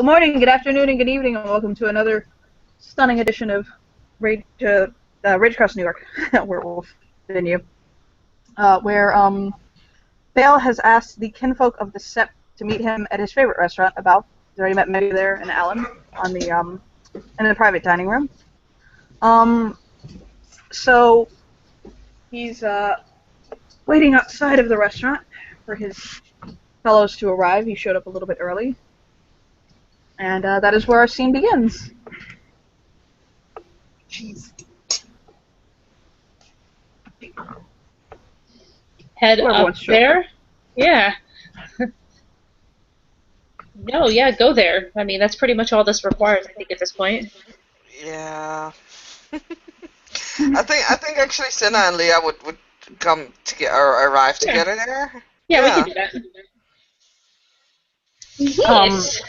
Good morning, good afternoon, and good evening, and welcome to another stunning edition of Rage Across New York, Werewolf venue, where Bale has asked the kinfolk of the sept to meet him at his favorite restaurant. About he's already met Meggie there and Alan on the in the private dining room. So he's waiting outside of the restaurant for his fellows to arrive. He showed up a little bit early. And that is where our scene begins. Jeez. Head up there? Yeah. No, yeah, go there. I mean, that's pretty much all this requires, I think, at this point. Yeah. I think actually Senna and Leah would come together or arrive together there. Yeah, we can do that. Yes.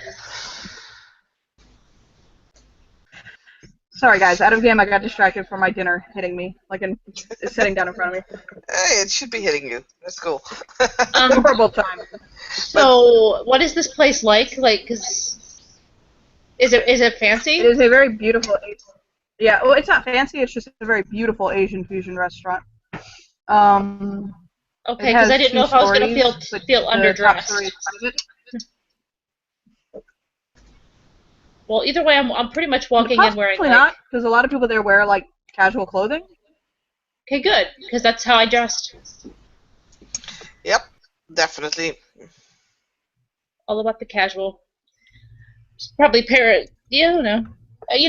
Sorry, guys. Out of game, I got distracted from my dinner hitting me, it's sitting down in front of me. Hey, it should be hitting you. That's cool. Horrible time. So, what is this place like? Is it fancy? It is a very beautiful. Yeah, well, it's not fancy. It's just a very beautiful Asian fusion restaurant. Okay, because I didn't know if I was going to feel underdressed. Well, either way, I'm pretty much walking in wearing. Probably not, because a lot of people there wear casual clothing. Okay, good, because that's how I dressed. Yep, definitely. All about the casual. Probably pair it. Yeah, I don't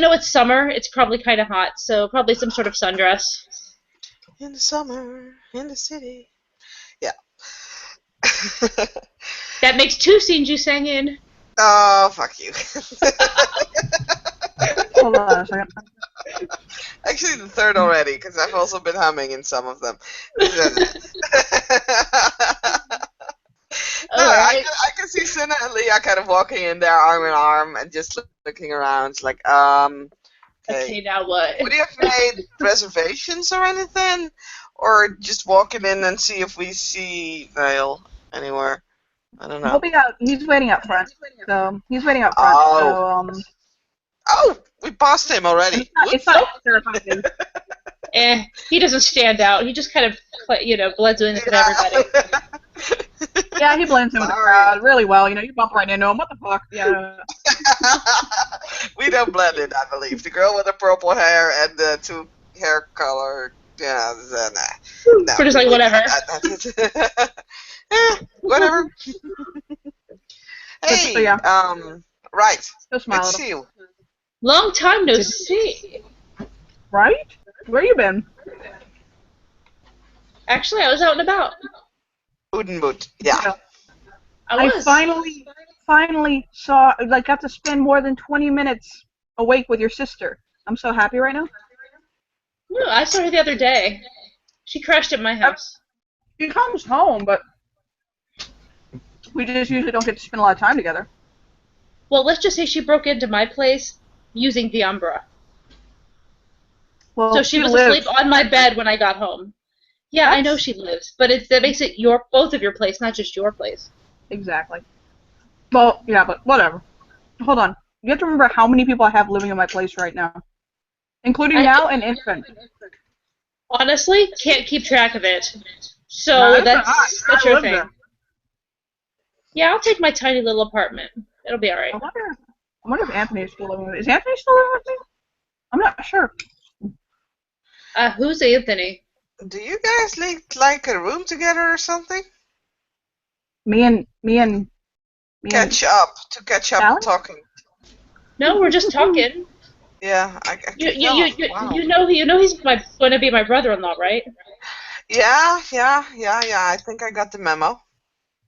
know. It's summer. It's probably kind of hot, so probably some sort of sundress. In the summer, in the city. Yeah. That makes 2 scenes you sang in. Oh, fuck you. Hold on a second. Actually, the 3rd already, because I've also been humming in some of them. I can see Senna and Leah kind of walking in there arm in arm and just looking around. It's like, okay, now what? Would you have made reservations or anything? Or just walking in and see if we see Vale anywhere? I don't know. He's waiting up front. So he's waiting up front. Oh. So, Oh, we passed him already. It's not terrifying. He doesn't stand out. He just kind of, blends in with everybody. Yeah, he blends in with the crowd really well. You bump right into him. What the fuck? Yeah. We don't blend in, I believe. The girl with the purple hair and the 2 hair color. Yeah, no. We're just like, whatever. Whatever. Hey, so, yeah. Right. Just smile. Good to see you. Long time no see. Right? Where you been? Actually, I was out and about. Udenboot, yeah. I finally saw, got to spend more than 20 minutes awake with your sister. I'm so happy right now. No, I saw her the other day. She crashed at my house. She comes home, but we just usually don't get to spend a lot of time together. Well, let's just say she broke into my place using the Umbra. Well, so she was asleep on my bed when I got home. Yeah, I know she lives, but that makes it both of your place, not just your place. Exactly. Well, yeah, but whatever. Hold on. You have to remember how many people I have living in my place right now, including an infant. Honestly, can't keep track of it. So that's your thing. There. Yeah, I'll take my tiny little apartment. It'll be all right. I wonder if Anthony is still living with me. Is Anthony still living with me? I'm not sure. Who's Anthony? Do you guys like a room together or something? Me and catch up Alan? talking. No, we're just talking. Yeah, you know he's going to be my brother-in-law, right? Yeah. I think I got the memo.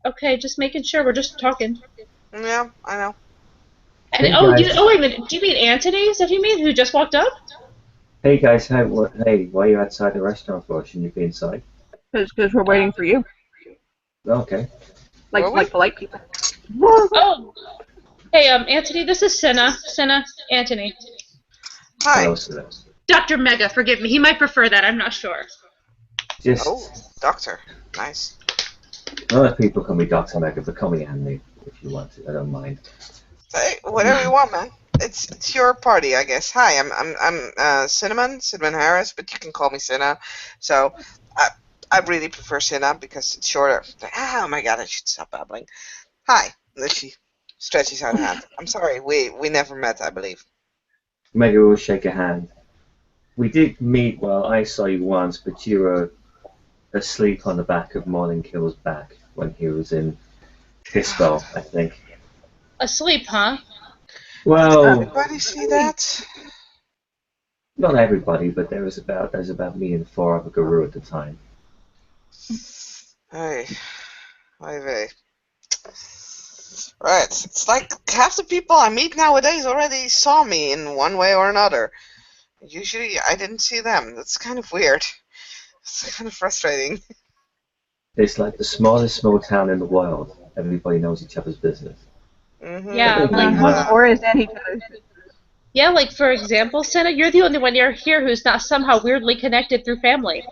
Okay, just making sure. We're just talking. Yeah, I know. And wait a minute. Do you mean Anthony? Is that who you mean? Who just walked up? Hey guys, why are you outside the restaurant for? Shouldn't you be inside? Because we're waiting for you. Okay. Like polite people. Oh. Hey, Anthony, this is Senna, Anthony. Hi. Hello, Senna. Dr. Mega, forgive me. He might prefer that. I'm not sure. Oh, doctor. Nice. A lot of people call me Dr. Mega, but call me Anthony if you want to. I don't mind. Hey, whatever you want, man. It's your party, I guess. Hi, I'm Cinnamon Harris, but you can call me Cinna. So, I really prefer Cinna because it's shorter. Oh my God, I should stop babbling. Hi, and she stretches out a hand. I'm sorry, we never met, I believe. Maybe we'll shake a hand. We did meet. Well, I saw you once, but you were asleep on the back of Morning Kill's back when he was in dispo, I think. Asleep, huh? Did Well, everybody see that? not everybody, but there's about me and four other guru at the time. Hey, hey. Right, it's like half the people I meet nowadays already saw me in one way or another. Usually, I didn't see them. That's kind of weird. It's kind of frustrating. It's like the smallest small town in the world. Everybody knows each other's business. Yeah, like or is any other. yeah, like for example, Senna, you're the only one here who's not somehow weirdly connected through family.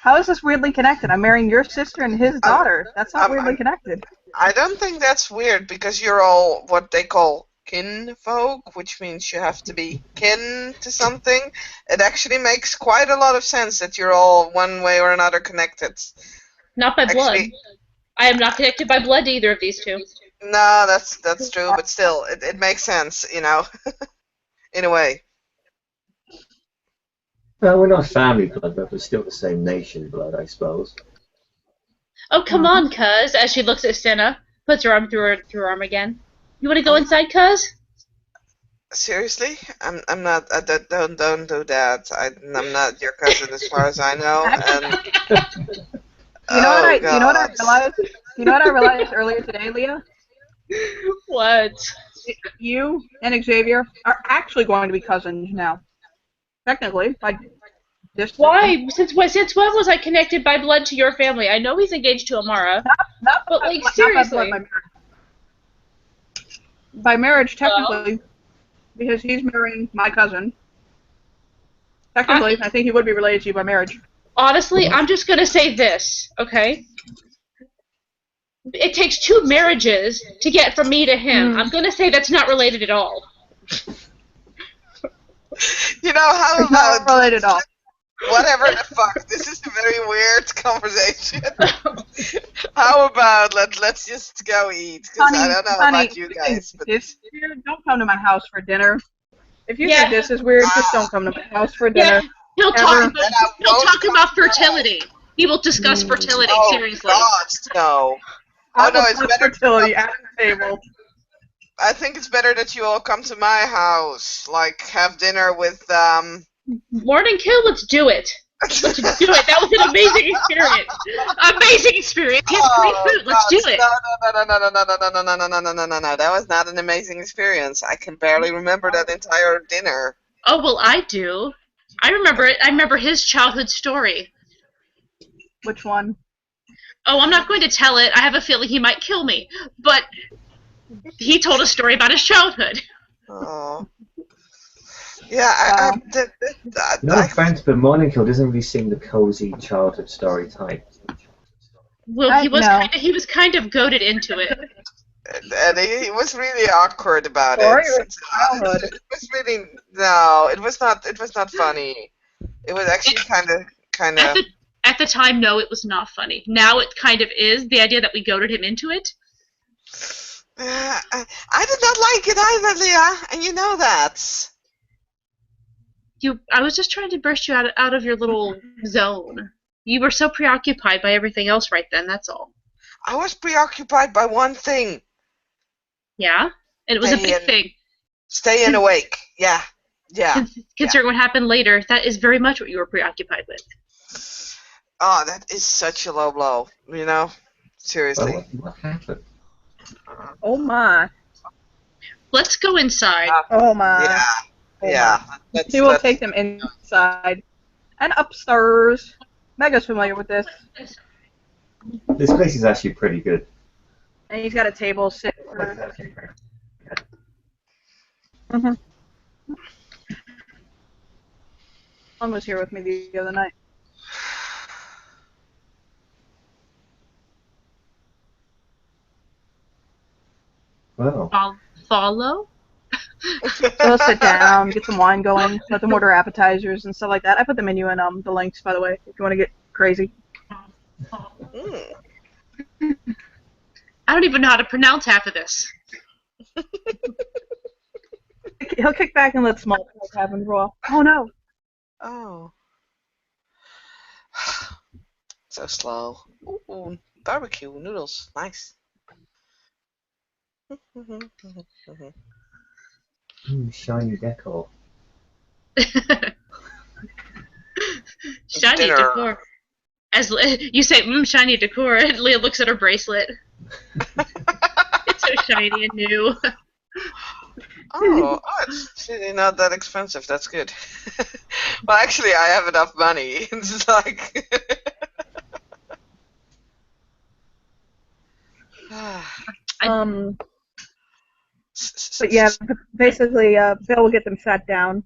How is this weirdly connected? I'm marrying your sister and his daughter. That's not weirdly connected. I don't think that's weird because you're all what they call kinfolk, which means you have to be kin to something. It actually makes quite a lot of sense that you're all one way or another connected. Not by blood. I am not connected by blood to either of these two. No, that's true, but still, it makes sense, you know, in a way. Well, we're not family blood, but we're still the same nation blood, I suppose. Oh, come on, cuz, as she looks at Senna, puts her arm through her arm again. You want to go inside, cuz? Seriously? I'm not. Don't do that. I'm not your cousin as far as I know. And You know what I realized? You know what I realized earlier today, Leah? What? You and Xavier are actually going to be cousins now. Technically, by distance. Why? Since when was I connected by blood to your family? I know he's engaged to Amara. But like seriously. Not by marriage, technically, because he's marrying my cousin. Technically, I think he would be related to you by marriage. Honestly, I'm just gonna say this, okay? It takes 2 marriages to get from me to him. I'm gonna say that's not related at all. You know, how about not related at all. Whatever the fuck. This is a very weird conversation. How about let's just go eat? Because I don't know about you guys. But don't come to my house for dinner. If you think this is weird, just don't come to my house for dinner. Yeah, he'll talk about fertility. He will discuss fertility, seriously. God, no. Oh no, it's better fertility at the table. I think it's better that you all come to my house, like have dinner with Morning Kill, let's do it. Let's do it. That was an amazing experience. Amazing experience. He has great food. Let's do it. No. That was not an amazing experience. I can barely remember that entire dinner. Oh, well, I do. I remember it. I remember his childhood story. Which one? Oh, I'm not going to tell it. I have a feeling he might kill me. But he told a story about his childhood. Oh. Yeah, no offense, but Morning Kill doesn't really seem the cozy childhood story type. Well, he was kind of goaded into it. And he was really awkward about it. Childhood. It was really no. It was not funny. It was actually kind of. At the time, no, it was not funny. Now it kind of is. The idea that we goaded him into it. I did not like it either, Leah, and you know that. I was just trying to burst you out of your little zone. You were so preoccupied by everything else right then, that's all. I was preoccupied by one thing. Yeah? And it was a big thing. Staying awake. Yeah. Considering what happened later, that is very much what you were preoccupied with. Oh, that is such a low blow, you know? Seriously. Well, what happened? Oh my. Let's go inside. Oh my. Yeah. He will take them inside and upstairs. Mega's familiar with this. This place is actually pretty good. And he's got a table set. One was here with me the other night. Wow. Follow? So he'll sit down, get some wine going, let them order appetizers and stuff like that. I put the menu in the links, by the way, if you want to get crazy. Mm. I don't even know how to pronounce half of this. He'll kick back and let small talk happen for a while. Oh no. Oh. So slow. Ooh, barbecue noodles. Nice. Shiny decor. Shiny Dinner. decor. As you say, shiny decor, and Leah looks at her bracelet. It's so shiny and new. Oh, it's really not that expensive. That's good. Well, actually, I have enough money. It's like. But yeah, basically, Bill will get them sat down,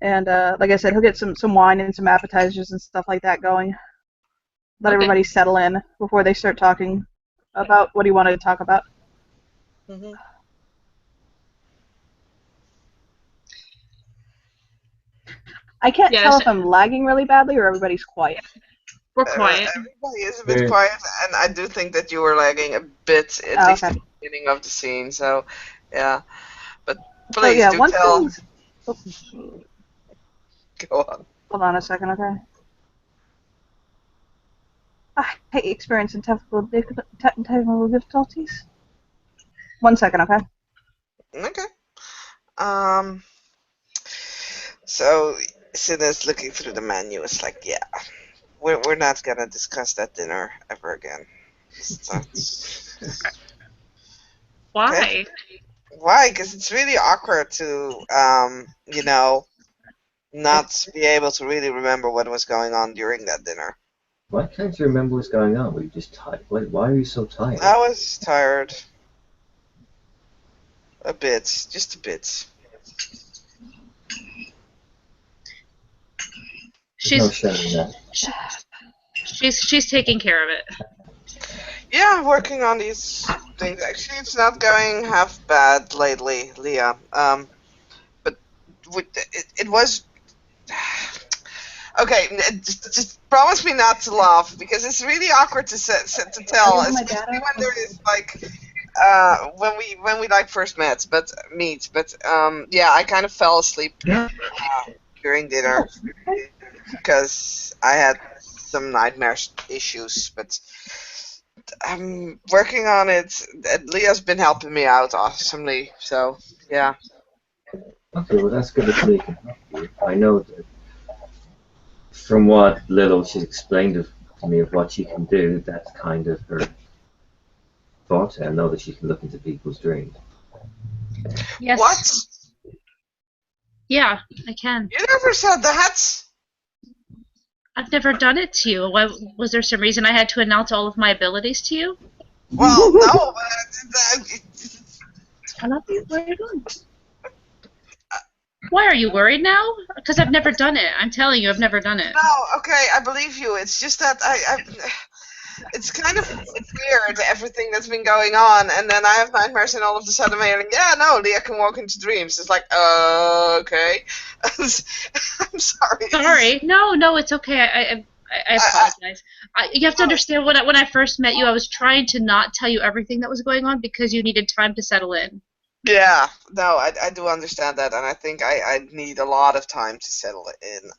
and like I said, he'll get some wine and some appetizers and stuff like that going. Let everybody settle in before they start talking about what he wanted to talk about. Mm-hmm. I can't tell if I'm lagging really badly or everybody's quiet. We're quiet. Everybody is a bit quiet, and I do think that you were lagging a bit, at least at the beginning of the scene. So, yeah. But please do tell. Go on. Hold on a second, okay? I hate experiencing technical difficulties. 1 second, okay? Okay. So Sina's looking through the menu. It's like, yeah, we're not gonna discuss that dinner ever again. Why? Okay. Why? Because it's really awkward to, not be able to really remember what was going on during that dinner. Why can't you remember what's going on? Were you just tired? Why are you so tired? I was tired. A bit. Just a bit. She's taking care of it. Yeah, I'm working on these things. Actually, it's not going half bad lately, Leah. But it was. Okay, just promise me not to laugh because it's really awkward to tell, especially when there is like when we like first met. But yeah, I kind of fell asleep during dinner because I had some nightmare issues. But I'm working on it. Leah's been helping me out awesomely. So yeah. Okay, well that's good if Leah can help you. I know that from what little she's explained to me of what she can do, that's kind of her forte. I know that she can look into people's dreams. Yes. What? Yeah, I can. You never said that. I've never done it to you. Why, was there some reason I had to announce all of my abilities to you? Well, no. I love you. Where are you going? Why are you worried now? Because I've never done it. I'm telling you, I've never done it. No, okay, I believe you. It's just that it's kind of weird, everything that's been going on, and then I have nightmares, and all of a sudden I'm like, yeah, no, Leah can walk into dreams. It's like, okay. I'm sorry. Sorry. No, it's okay. I apologize. You have to understand, when I first met you, I was trying to not tell you everything that was going on because you needed time to settle in. Yeah, no, I do understand that, and I think I need a lot of time to settle in.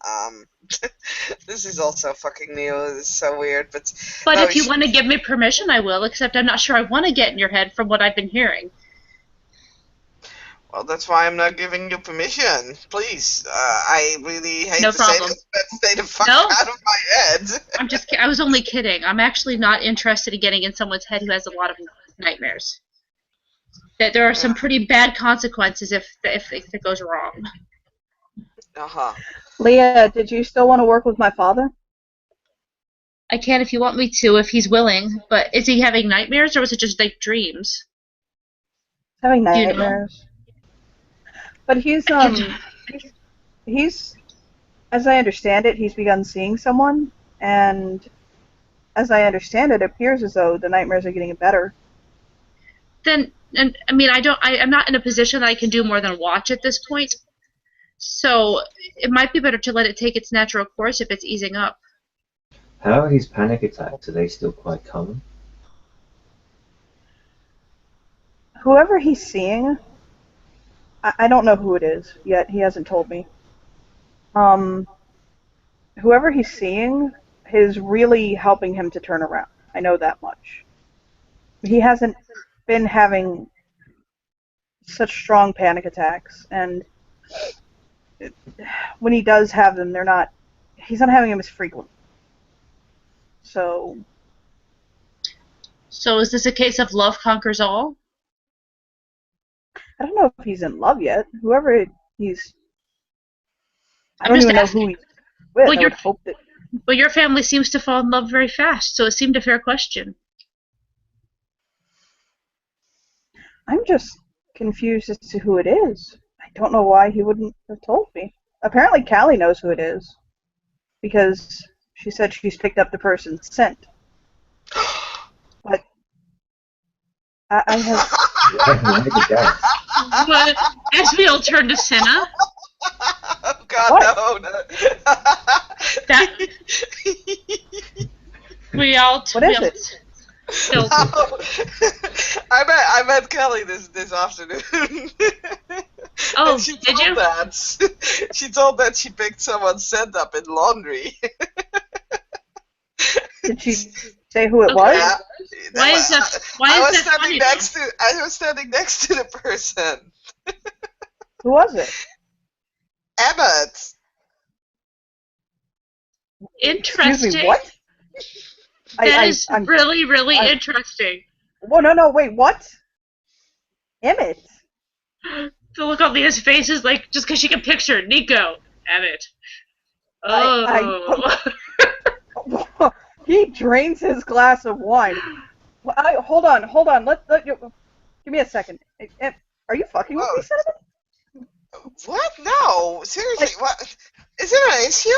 This is also fucking new. It's so weird, but no, if you want to give me permission, I will. Except I'm not sure I want to get in your head from what I've been hearing. Well, that's why I'm not giving you permission. Please, I really hate to say this, but stay the fuck out of my head. I was only kidding. I'm actually not interested in getting in someone's head who has a lot of nightmares. That there are some pretty bad consequences if it goes wrong. Leah, did you still want to work with my father? I can if you want me to, if he's willing. But is he having nightmares, or was it just like dreams? Having nightmares. But he's as I understand it, he's begun seeing someone, and as I understand it, it appears as though the nightmares are getting better. Then and I mean, I'm not in a position that I can do more than watch at this point. So it might be better to let it take its natural course if it's easing up. How are his panic attacks? Are they still quite common? Whoever he's seeing, I don't know who it is yet. He hasn't told me. Whoever he's seeing is really helping him to turn around. I know that much. He hasn't been having such strong panic attacks, and when he does have them, he's not having them as frequent. So So is this a case of love conquers all? I don't know if he's in love yet. Whoever he's, I I'm don't just even know asking. who he's with. Well, I would hope that. Well, your family seems to fall in love very fast, so it seemed a fair question. I'm just confused as to who it is. I don't know why he wouldn't have told me. Apparently, Callie knows who it is because she said she's picked up the person's scent. But I have. I have a guess. But as we all turn to Senna, Oh God, What? no! that we all. What is it? Still, I met Kelly this afternoon. Oh, And she did told you? that she told that she picked someone's scent up in laundry. Did she say who it Okay. was? Yeah. Why is that? Why I is was that standing funny? next to I was standing next to the person. Who was it? Emmett. Interesting. Excuse me, what? That is I'm. really, really I- interesting. Whoa, no, wait, what? Emmett. The look on Leah's face is like just because she can picture Nico. Emmett. Oh. He drains his glass of wine. Hold on. Give me a second. Are you fucking with me, Cinnamon? What? No, seriously. What? Is there an issue?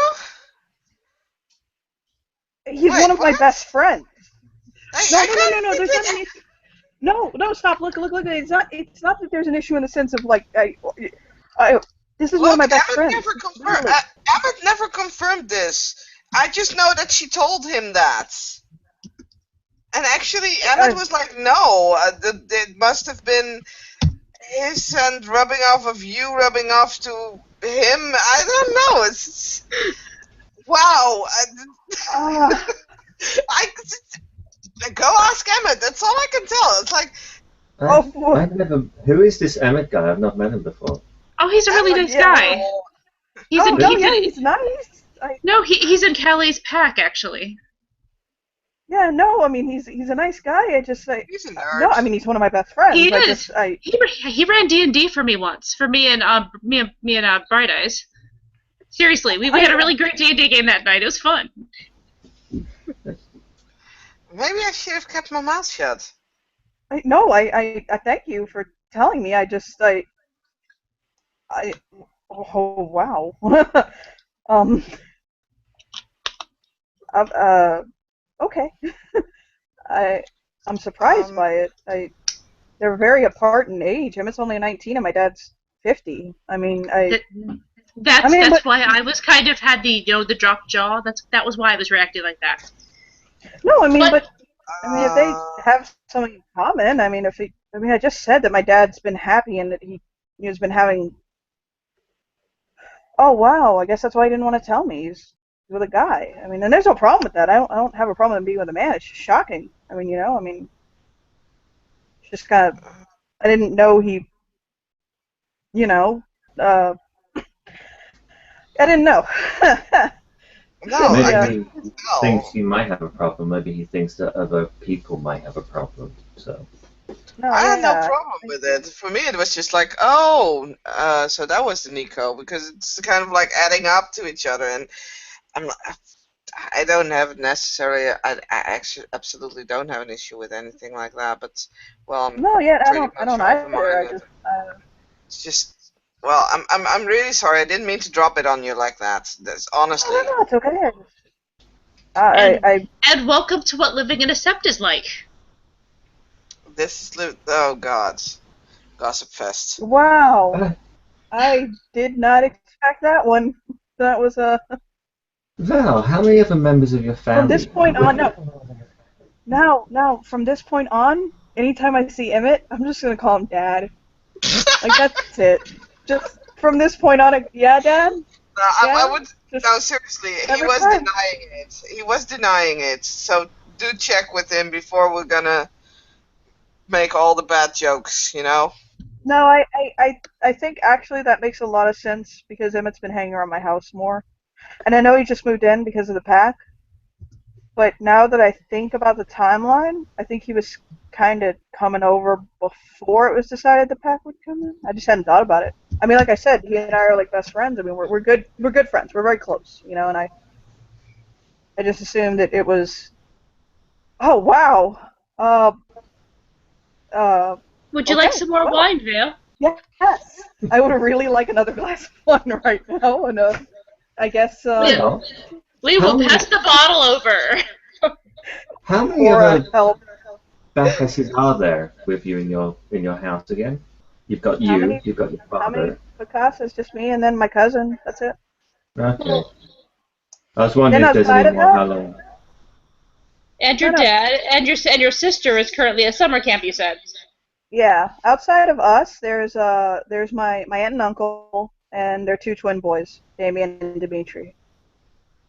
He's Wait, one of my what? best friends. No. can't There's believe not an it. issue. No. Stop. Look. It's not that there's an issue in the sense of like this is one of Look, my best Emmett friends. never confirmed. Literally. Emmett never confirmed this. I just know that she told him that. And actually, Emmett was like, "No, it must have been his scent rubbing off of you, rubbing off to him. I don't know. It's wow. Ah. I go ask Emmett. That's all I can tell. It's like I've never. Who is this Emmett guy? I've not met him before. Oh, he's a really Emmett, nice guy. He's in. He's nice. No, he's in Callie's pack actually. Yeah, no, I mean he's a nice guy. I just he's a nerd. no, I mean he's one of my best friends. He I is. just I He ran D&D for me once. For me and Bright Eyes. Seriously, we had a really great D&D game that night. It was fun. Maybe I should have kept my mouth shut. no, I thank you for telling me. Oh wow. Okay. I'm surprised by it. They're very apart in age. Emmett's only 19 and my dad's 50. I mean, That's why I was kind of had the drop jaw. That was why I was reacting like that. No, I mean, But if they have something in common, I mean, I just said that my dad's been happy and that he's been having. Oh wow, I guess that's why he didn't want to tell me. He's with a guy. I mean, and there's no problem with that. I don't have a problem with him being with a man. It's just shocking. I mean, it's just kind of. I didn't know he. I didn't know. No, Maybe I he couldn't tell. thinks you might have a problem. Maybe he thinks that other people might have a problem. So. No, I had no yeah. problem with it. For me, it was just like, oh, so that was the Nico, because it's kind of like adding up to each other, and I don't have necessarily, I actually absolutely don't have an issue with anything like that, but, well, I'm No, yeah, I pretty don't much either. open-minded. It's just, well, I'm really sorry. I didn't mean to drop it on you like that. That's honestly. No, it's okay. and welcome to what living in a sept is like. This is oh God, Gossip Fest. Wow. I did not expect that one. That was Val, how many other members of your from this family are point with on. you? Now, from this point on, anytime I see Emmett, I'm just gonna call him Dad. Like that's it. Just from this point on, yeah, Dad. No, I Yeah. would. Just No, seriously, he every was time. denying it. He was denying it. So do check with him before we're gonna make all the bad jokes. You know. No, I think actually that makes a lot of sense because Emmett's been hanging around my house more, and I know he just moved in because of the pack. But now that I think about the timeline, I think he was kind of coming over before it was decided the pack would come in. I just hadn't thought about it. I mean, like I said, he and I are like best friends. I mean, we're good friends. We're very close, you know. And I just assumed that it was. Oh wow. Uh Would you like okay. some more Well, wine, Vale? yes. I would really like another glass of wine right now, and I guess Val, We how will many, pass the bottle over. how many for other help. Bacchuses are there with you in your house again? You've got How many? you've got your How many father. Picassos? Just me and then my cousin. That's it. Okay. Well, I was wondering Then if there's outside any of more. that, How long? and no, your no, dad and your sister is currently at summer camp. You said. yeah. Outside of us, there's my aunt and uncle and their two twin boys, Damien and Dimitri.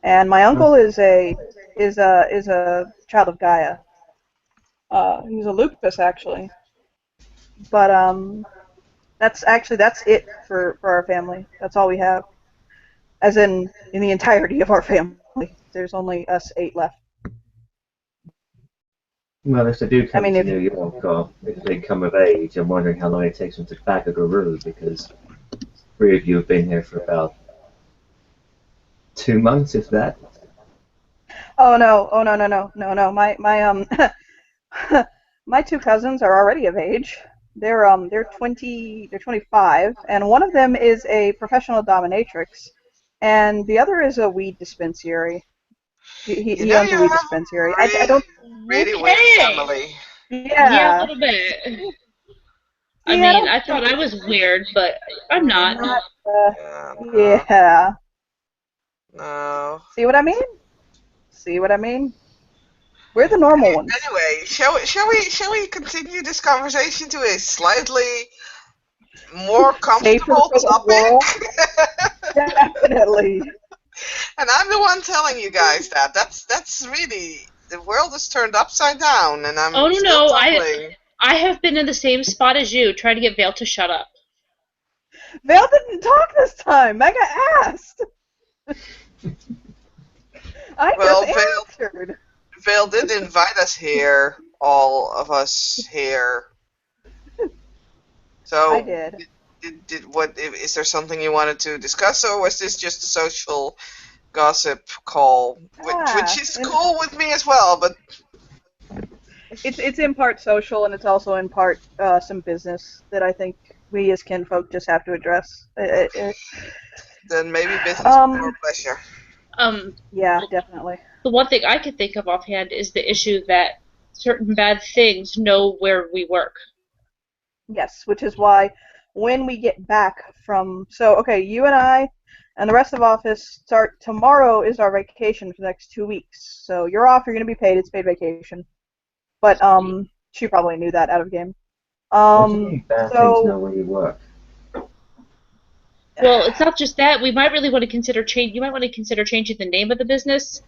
And my uncle is a child of Gaia. He's a lupus actually, but that's it for our family. That's all we have, as in the entirety of our family. There's only us 8 left. Well, if they do I come mean, to if New York, or if they come of age, I'm wondering how long it takes them to back a guru, because 3 of you have been here for about 2 months, if that. oh no, my my two cousins are already of age. They're 25, and one of them is a professional dominatrix, and the other is a weed dispensary. You He know, owns you a weed have dispensary. I really, don't. really weird Okay. family. Yeah, a Yeah. little bit. I See, I mean, don't I think thought I was weird, but I'm not. Mm-hmm. not. Yeah, no, Yeah. no. See what I mean? See what I mean? We're the normal ones. Anyway, shall we continue this conversation to a slightly more Safer comfortable for the world. topic? Definitely. And I'm the one telling you guys that. That's really the world is turned upside down, and Oh I'm no, still no, tumbling. I have been in the same spot as you, trying to get Vale to shut up. Val didn't talk this time. Mega asked. I just Well, answered. Vale did invite us here, all of us here. I So, did. is there something you wanted to discuss, or was this just a social gossip call, which Ah, is and cool with me as well, but it's in part social and it's also in part some business that I think we as kinfolk just have to address. then maybe business before Um, pleasure. Um, yeah, definitely. the one thing I could think of offhand is the issue that certain bad things know where we work. Yes, which is why when we get back okay, you and I and the rest of office start tomorrow is our vacation for the next 2 weeks. So you're off, you're gonna be paid, it's paid vacation. But she probably knew that out of game. What do you mean bad things So know where you work? Well, it's not just that. We might really want to consider change. You might want to consider changing the name of the business.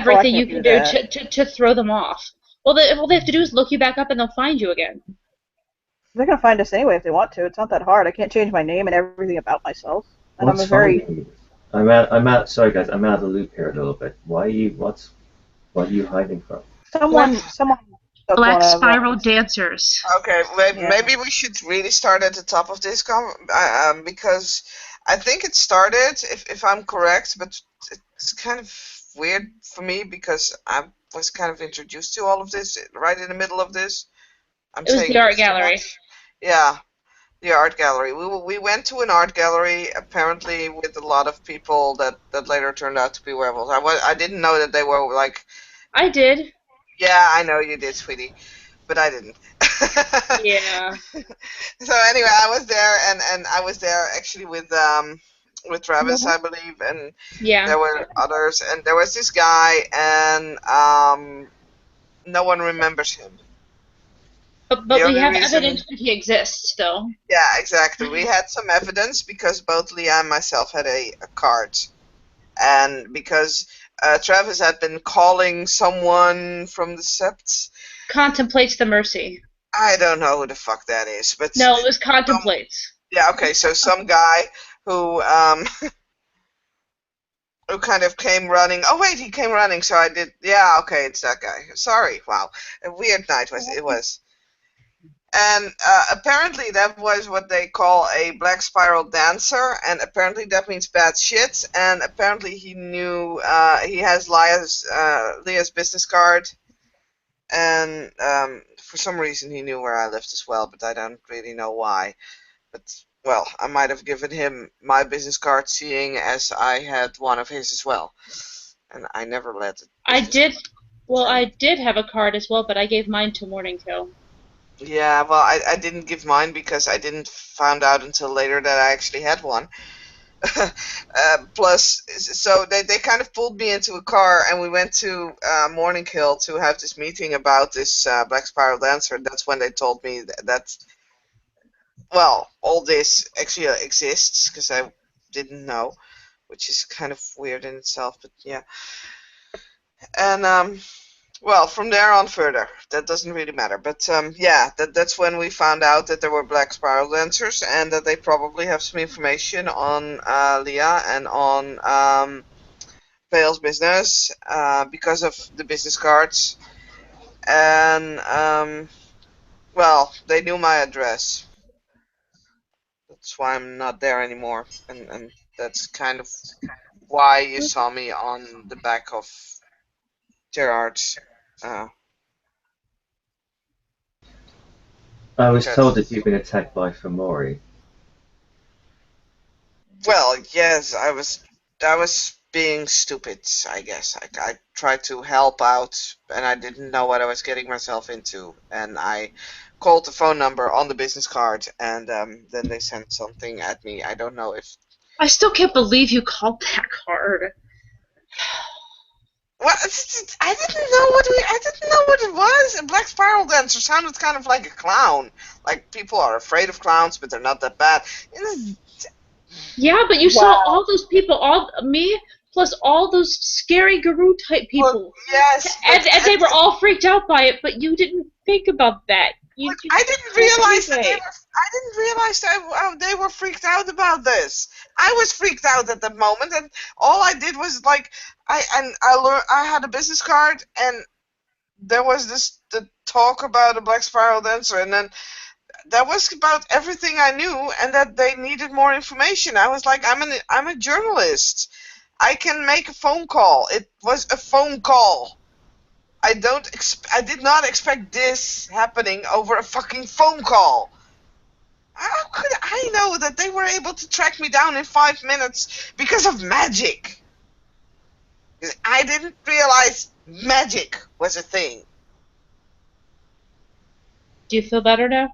oh, I Everything you can't can do do that. to throw them off. All they have to do is look you back up, and they'll find you again. They're gonna find us anyway if they want to. It's not that hard. I can't change my name and everything about myself. And I'm What's a very finding you? I'm out. Sorry, guys. I'm out of the loop here a little bit. What are you hiding from? Black someone took Black one of Spiral them. Dancers. Okay, Yeah. maybe we should really start at the top of this because I think it started, if I'm correct, but it's kind of weird for me because I was kind of introduced to all of this right in the middle of this. I'm It was the saying art this too gallery. much. Yeah, the art gallery. We went to an art gallery apparently with a lot of people that later turned out to be werewolves. I didn't know that they were like. I did. Yeah, I know you did, sweetie. but I didn't. Yeah. So anyway, I was there, and I was there actually with Travis, I believe, and Yeah. there were others, and there was this guy, and no one remembers him. The But we only have reason, evidence that he exists still. yeah, exactly. We had some evidence because both Leah and myself had a card, and because Travis had been calling someone from the sept. Contemplates the mercy. I don't know who the fuck that is, but No, it was contemplates. yeah, okay. So some guy who who kind of came running. Oh wait, he came running. So I did. Yeah, okay, it's that guy. Sorry. Wow, a weird night was it was. And apparently that was what they call a black spiral dancer, and apparently that means bad shit. And apparently he knew he has Leah's business card, and for some reason he knew where I lived as well, but I don't really know why. But well, I might have given him my business card, seeing as I had one of his as well, and I never let it. I did. Well, I did have a card as well, but I gave mine to Morning Kill. Yeah, well, I didn't give mine because I didn't found out until later that I actually had one. Plus, so they kind of pulled me into a car, and we went to Morning Kill to have this meeting about this Black Spiral Dancer. And that's when they told me that well, all this actually exists, because I didn't know, which is kind of weird in itself, but yeah. And well, from there on further, that doesn't really matter. But yeah, that's when we found out that there were black spiral dancers, and that they probably have some information on Leah and on Vale's business because of the business cards. And well, they knew my address. That's why I'm not there anymore, and that's kind of why you saw me on the back of Gerard's. I was told Because that you've been attacked by Fomori. well, yes, I was being stupid, I guess. I tried to help out, and I didn't know what I was getting myself into, and I called the phone number on the business card, and then they sent something at me. I don't know if. I still can't believe you called that card. Well, I didn't know I didn't know what it was. A black spiral dancer sounded kind of like a clown. Like people are afraid of clowns, but they're not that bad. Yeah, but you saw all those people, all me plus all those scary guru type Well, people, yes, but and they were all freaked out by it. But you didn't think about that. You look, just I didn't realize that anyway. I didn't realize that they were freaked out about this. I was freaked out at the moment, and all I did was like I learned I had a business card, and there was the talk about a black spiral dancer, and then that was about everything I knew, and that they needed more information. I was like, I'm a journalist. I can make a phone call. It was a phone call. I did not expect this happening over a fucking phone call. How could I know that they were able to track me down in 5 minutes because of magic? I didn't realize magic was a thing. Do you feel better now?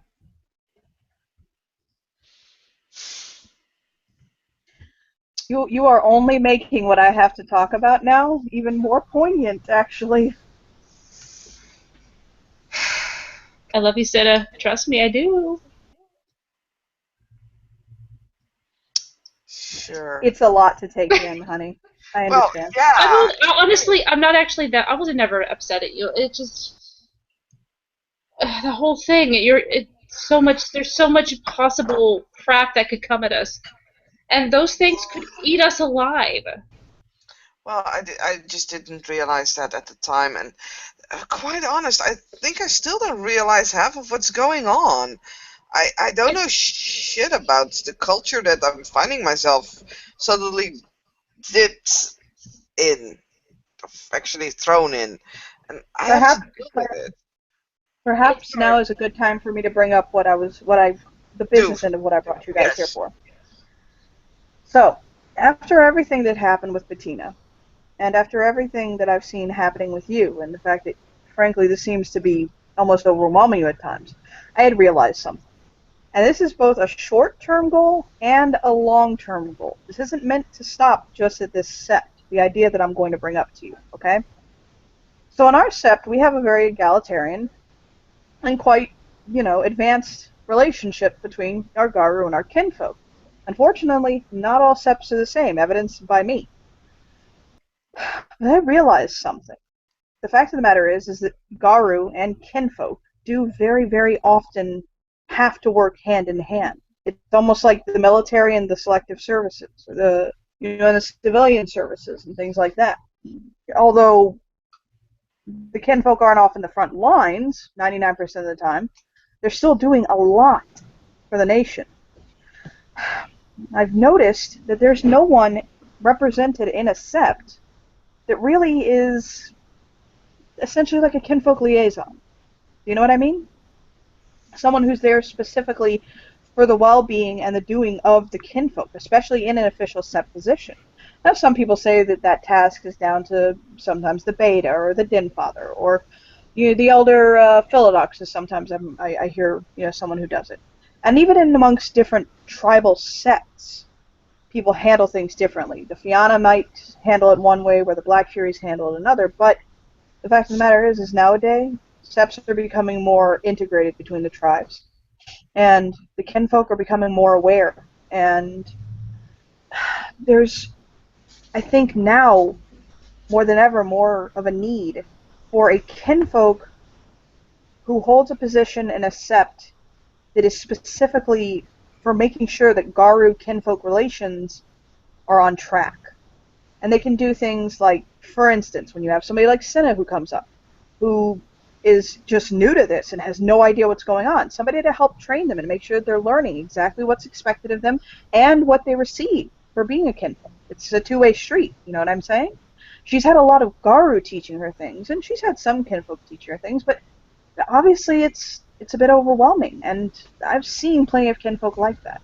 You are only making what I have to talk about now even more poignant, actually. I love you, Sita. Trust me, I do. Sure. It's a lot to take in, honey. I Well, understand. yeah. Honestly, I'm not actually that. I was never upset at you. It just the whole thing. It's so much. There's so much possible crap that could come at us, and those things could eat us alive. Well, I just didn't realize that at the time, and quite honest, I think I still don't realize half of what's going on. I don't know shit about the culture that I'm finding myself suddenly dipped in, actually thrown in, and I have to Perhaps deal with it. perhaps It's now hard. is a good time for me to bring up the Do business end of what I brought you guys here yes. for. So, after everything that happened with Bettina, and after everything that I've seen happening with you, and the fact that, frankly, this seems to be almost overwhelming you at times, I had realized something. And this is both a short-term goal and a long-term goal. This isn't meant to stop just at this sept, the idea that I'm going to bring up to you, okay? So in our sept, we have a very egalitarian and quite, advanced relationship between our Garu and our kinfolk. Unfortunately, not all septs are the same, evidenced by me. But I realized something. The fact of the matter is that Garu and kinfolk do very, very often have to work hand in hand. It's almost like the military and the selective services, or the civilian services and things like that. Although the kinfolk aren't off in the front lines 99% of the time, they're still doing a lot for the nation. I've noticed that there's no one represented in a sept that really is essentially like a kinfolk liaison. Do you know what I mean? Someone who's there specifically for the well-being and the doing of the kinfolk, especially in an official sept position. Now, some people say that that task is down to sometimes the beta or the din father, or the elder philodox is sometimes I hear someone who does it. And even in amongst different tribal septs, people handle things differently. The Fianna might handle it one way, where the Black Furies handle it another. But the fact of the matter is nowadays septs are becoming more integrated between the tribes, and the kinfolk are becoming more aware. And there's, I think now more than ever, more of a need for a kinfolk who holds a position in a sept that is specifically for making sure that Garu kinfolk relations are on track. And they can do things like, for instance, when you have somebody like Cinna who comes up, who is just new to this and has no idea what's going on, somebody to help train them and make sure that they're learning exactly what's expected of them and what they receive for being a kinfolk. It's a two-way street, you know what I'm saying? She's had a lot of Garu teaching her things, and she's had some kinfolk teach her things, but obviously it's a bit overwhelming, and I've seen plenty of kinfolk like that.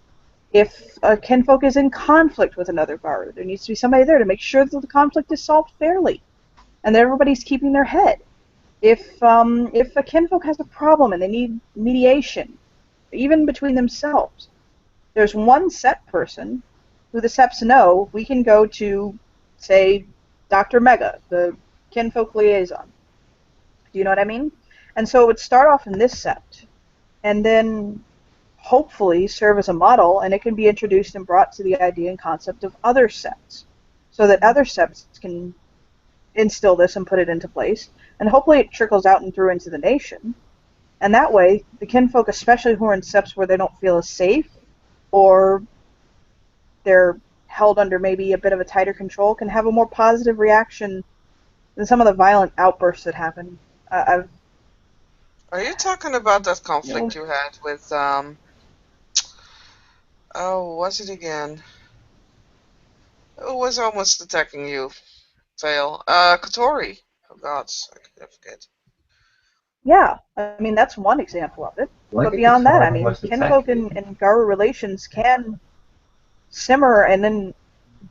If a kinfolk is in conflict with another Garu, there needs to be somebody there to make sure that the conflict is solved fairly and that everybody's keeping their head. If a kinfolk has a problem and they need mediation, even between themselves, there's one sept person who the septs know we can go to, say, Dr. Mega, the kinfolk liaison. Do you know what I mean? And so it would start off in this sept, and then hopefully serve as a model, and it can be introduced and brought to the idea and concept of other septs, so that other septs can instill this and put it into place, and hopefully it trickles out and through into the nation. And that way, the kinfolk, especially who are in septs where they don't feel as safe, or they're held under maybe a bit of a tighter control, can have a more positive reaction than some of the violent outbursts that happen. Are you talking about that You know, conflict you had with oh, was it again? Who was almost attacking you? Fail. Katori. Oh God, I forget. yeah, I mean, that's one example of it. Why But did beyond that, Katara I mean, almost attack kinfolk you? and Garu relations can simmer and then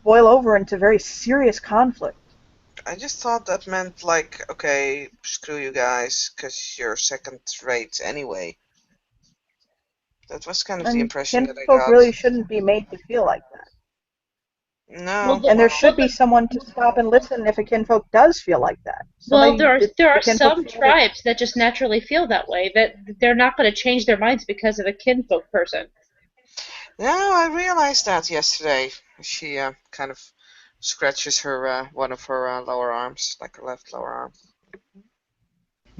boil over into very serious conflict. I just thought that meant like, okay, screw you guys, because you're second rate anyway. That was kind of the And impression that I kinfolk got. really shouldn't be made to feel like that. Well, No, And there well, should be someone to stop and listen if a kinfolk does feel like that. well, Somebody that there the are kinfolk some feel that. tribes that just naturally feel that way, that they're not going to change their minds because of a kinfolk person. no, I realized that yesterday. She kind of scratches her one of her lower arms, like her left lower arm.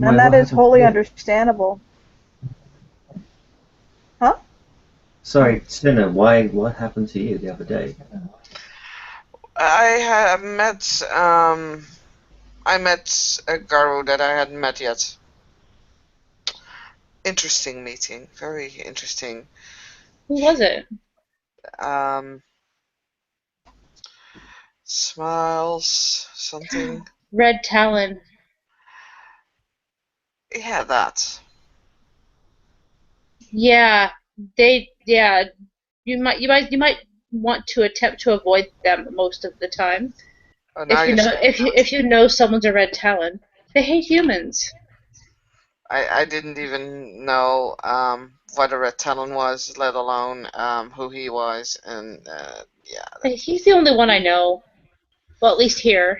And Why, that what is happened to wholly you? understandable. Huh? Sorry, Sinner, why, what happened to you the other day? I have met I met a Garo that I hadn't met yet. Interesting meeting, very interesting. Who was it? Um, smiles, something. Red Talon. Yeah, that. Yeah, yeah. You might want to attempt to avoid them most of the time. Oh, now you're saying that. If you know someone's a Red Talon, they hate humans. I didn't even know what a red talon was, let alone who he was, and yeah. He's the only one I know. Well, at least here.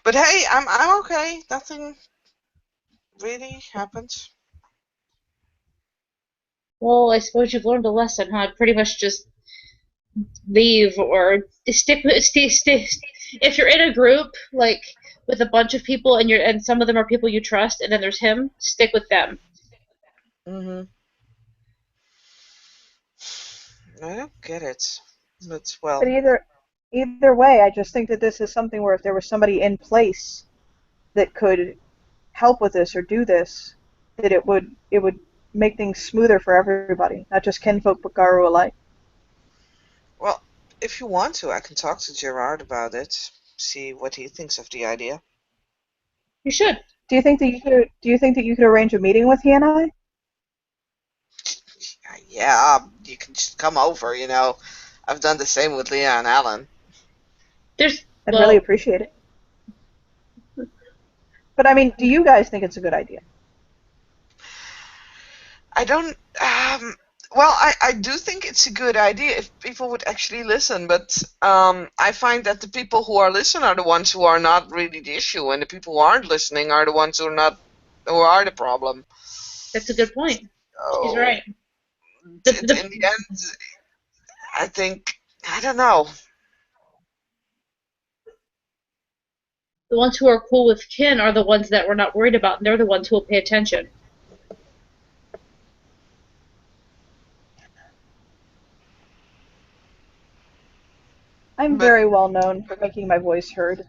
But hey, I'm okay. Nothing really happened. Well, I suppose you've learned a lesson, huh? Pretty much just leave or stick. If you're in a group like with a bunch of people and some of them are people you trust, and then there's him, stick with them. Hmm. I don't get it, but well, But either way, I just think that this is something where if there was somebody in place that could help with this or do this, that it would make things smoother for everybody, not just Kinfolk but Garu alike. well, if you want to, I can talk to Gerard about it, see what he thinks of the idea. You should. Do you think that you could arrange a meeting with he and I? Yeah, you can just come over. I've done the same with Leah and Alan. There's I'd really well, appreciate it. But I mean, do you guys think it's a good idea? I don't. Well, I do think it's a good idea if people would actually listen, but I find that the people who are listening are the ones who are not really the issue, and the people who aren't listening are the ones who are the problem. that's a good point. She's So right. The the in the end, I think I don't know. the ones who are cool with kin are the ones that we're not worried about, and they're the ones who will pay attention. I'm But very well known for making my voice heard.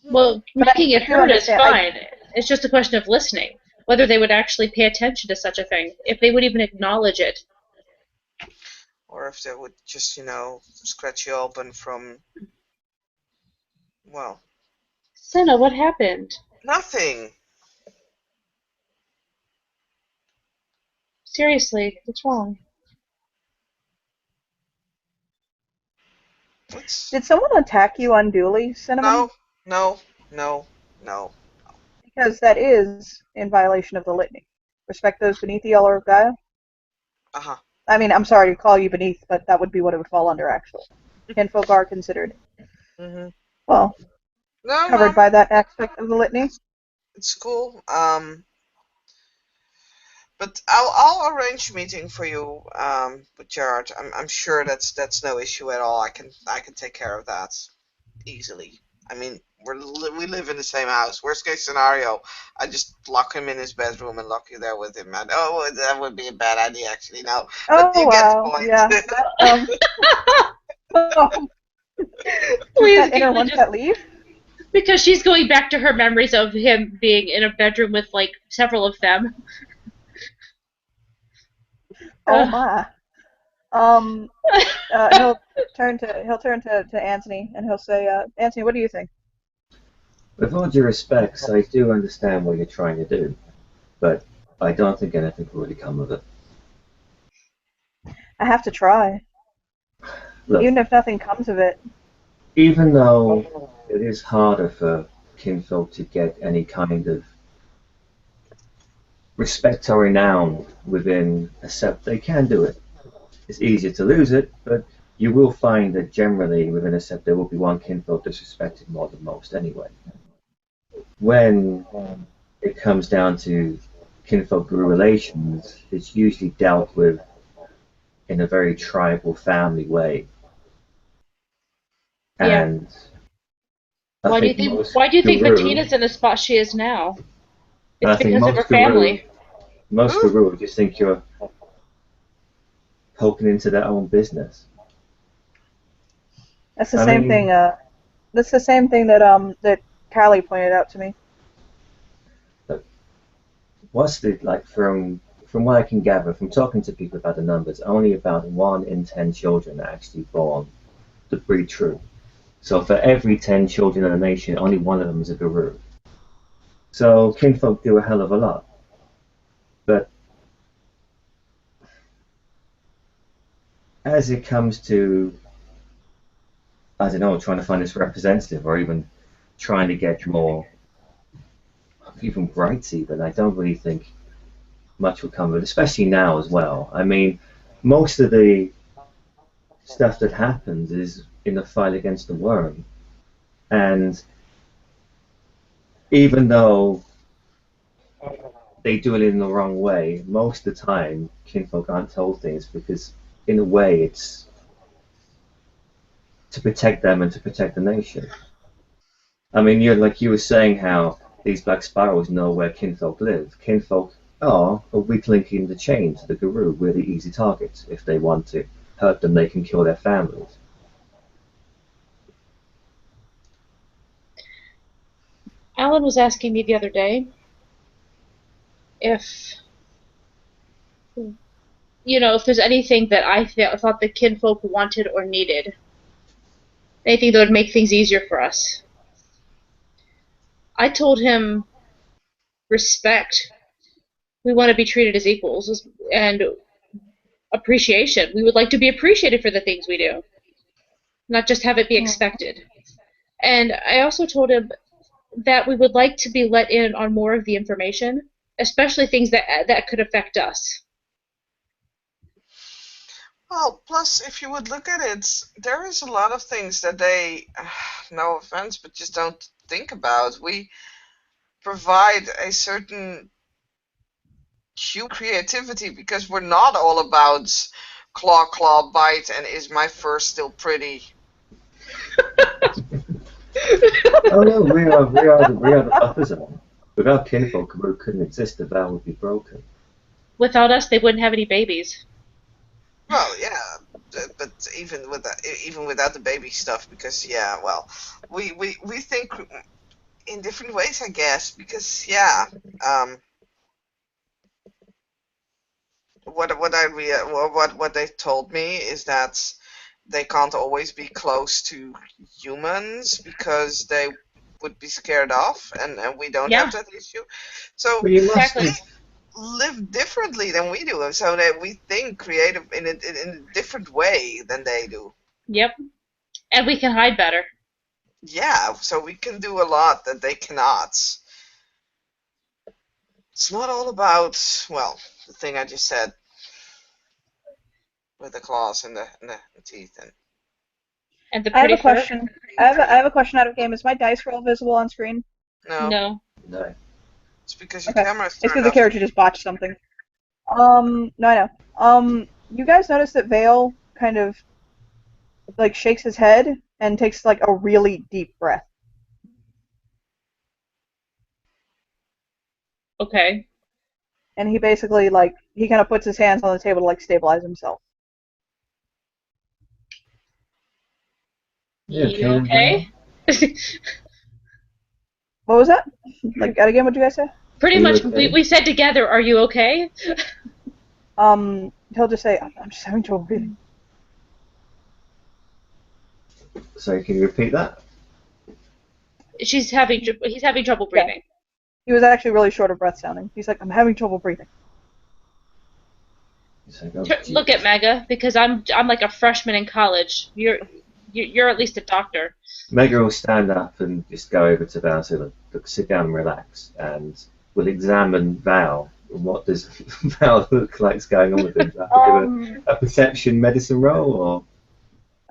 Well, But I making it do heard is understand. fine. It's just a question of listening, whether they would actually pay attention to such a thing, if they would even acknowledge it. or if they would just scratch you open from, well, Senna, what happened? nothing. Seriously, what's wrong? It's Did someone attack you unduly, Cinnamon? no, no, no, no. Because that is in violation of the litany. Respect those beneath the elder of Gaia. Uh-huh. I mean, I'm sorry to call you beneath, but that would be what it would fall under, actually. Kinfolk are considered, Mhm. well, No, covered no, by that aspect of the litany. it's cool. But I'll arrange a meeting for you with Gerard. I'm sure that's no issue at all. I can take care of that easily. I mean, we live in the same house. Worst case scenario, I just lock him in his bedroom and lock you there with him. And oh, that would be a bad idea, actually. No, but Oh, you get the wow. Yeah. point. Who's Please, that inner Gayla, one just that leave? because she's going back to her memories of him being in a bedroom with like several of them. Oh, Uh, my. Um, he'll turn to Anthony and he'll say, Anthony, what do you think? With all due respects, I do understand what you're trying to do, but I don't think anything will really come of it. I have to try. Look, Even if nothing comes of it. even though it is harder for kinfolk to get any kind of respect or renown within a sept, they can do it. It's easier to lose it, but you will find that generally within a sept there will be one kinfolk disrespected more than most anyway. When it comes down to kinfolk guru relations, it's usually dealt with in a very tribal family way. yeah. And I think most Why do you think guru, Bettina's in the spot she is now? and It's I think because of her most guru, family. most Ooh, guru just think you're poking into their own business. That's the I same thing. mean, That's the same thing that Callie pointed out to me. what's the like from what I can gather from talking to people about the numbers, only about 1 in 10 children are actually born to breed true. So for every 10 children in a nation, only one of them is a guru. So kinfolk do a hell of a lot. But as it comes to, I don't know, trying to find this representative or even trying to get more even brights even. I don't really think much will come of it, especially now as well. I mean, most of the stuff that happens is in the fight against the worm. And even though they do it in the wrong way, most of the time kinfolk aren't told things because, in a way, it's to protect them and to protect the nation. I mean, you were saying how these black spirals know where kinfolk live. Kinfolk are a weak link in the chain to the Guru. We're the easy targets. If they want to hurt them, they can kill their families. Alan was asking me the other day if, if there's anything that I thought the kinfolk wanted or needed, anything that would make things easier for us. I told him respect. We want to be treated as equals, and appreciation. We would like to be appreciated for the things we do, not just have it be expected. And I also told him that we would like to be let in on more of the information, especially things that could affect us. Well, plus, if you would look at it, there is a lot of things that they, no offense, but just don't think about. We provide a certain human creativity because we're not all about claw, claw, bite, and is my fur still pretty? Oh no, we are the opposite. Without kinfolk, Guru couldn't exist. The vow would be broken. Without us, they wouldn't have any babies. Well, yeah, but even without the baby stuff, because we think in different ways, I guess, because what they told me is that they can't always be close to humans because they would be scared off, and we don't have that issue. So Well, you must Exactly. have. live differently than we do, so that we think creative in a different way than they do. Yep. And we can hide better. Yeah, so we can do a lot that they cannot. It's not all about, well, the thing I just said with the claws and the teeth. And the I have pretty a fur? question. I have a question out of game. Is my dice roll visible on screen? No, No. No. it's because your Okay. camera's It's turned because the off. character just botched something. No, I know. You guys notice that Vale kind of like shakes his head and takes like a really deep breath. Okay. And he basically like he kind of puts his hands on the table to like stabilize himself. You You okay, okay? What was that? Like again, what'd you guys say? Pretty Are you much, okay? we said together, are you okay? He'll just say, I'm just having trouble breathing. Sorry, can you repeat that? He's having trouble Yeah. breathing. He was actually really short of breath sounding. He's like, I'm having trouble breathing. It's like, oh, Look at Jesus. Mega, because I'm like a freshman in college. You're at least a doctor. Mega will stand up and just go over to Val and say, look, sit down and relax, and we'll examine Val. What does Val look like is going on with him? Do I have to give a perception medicine roll, or?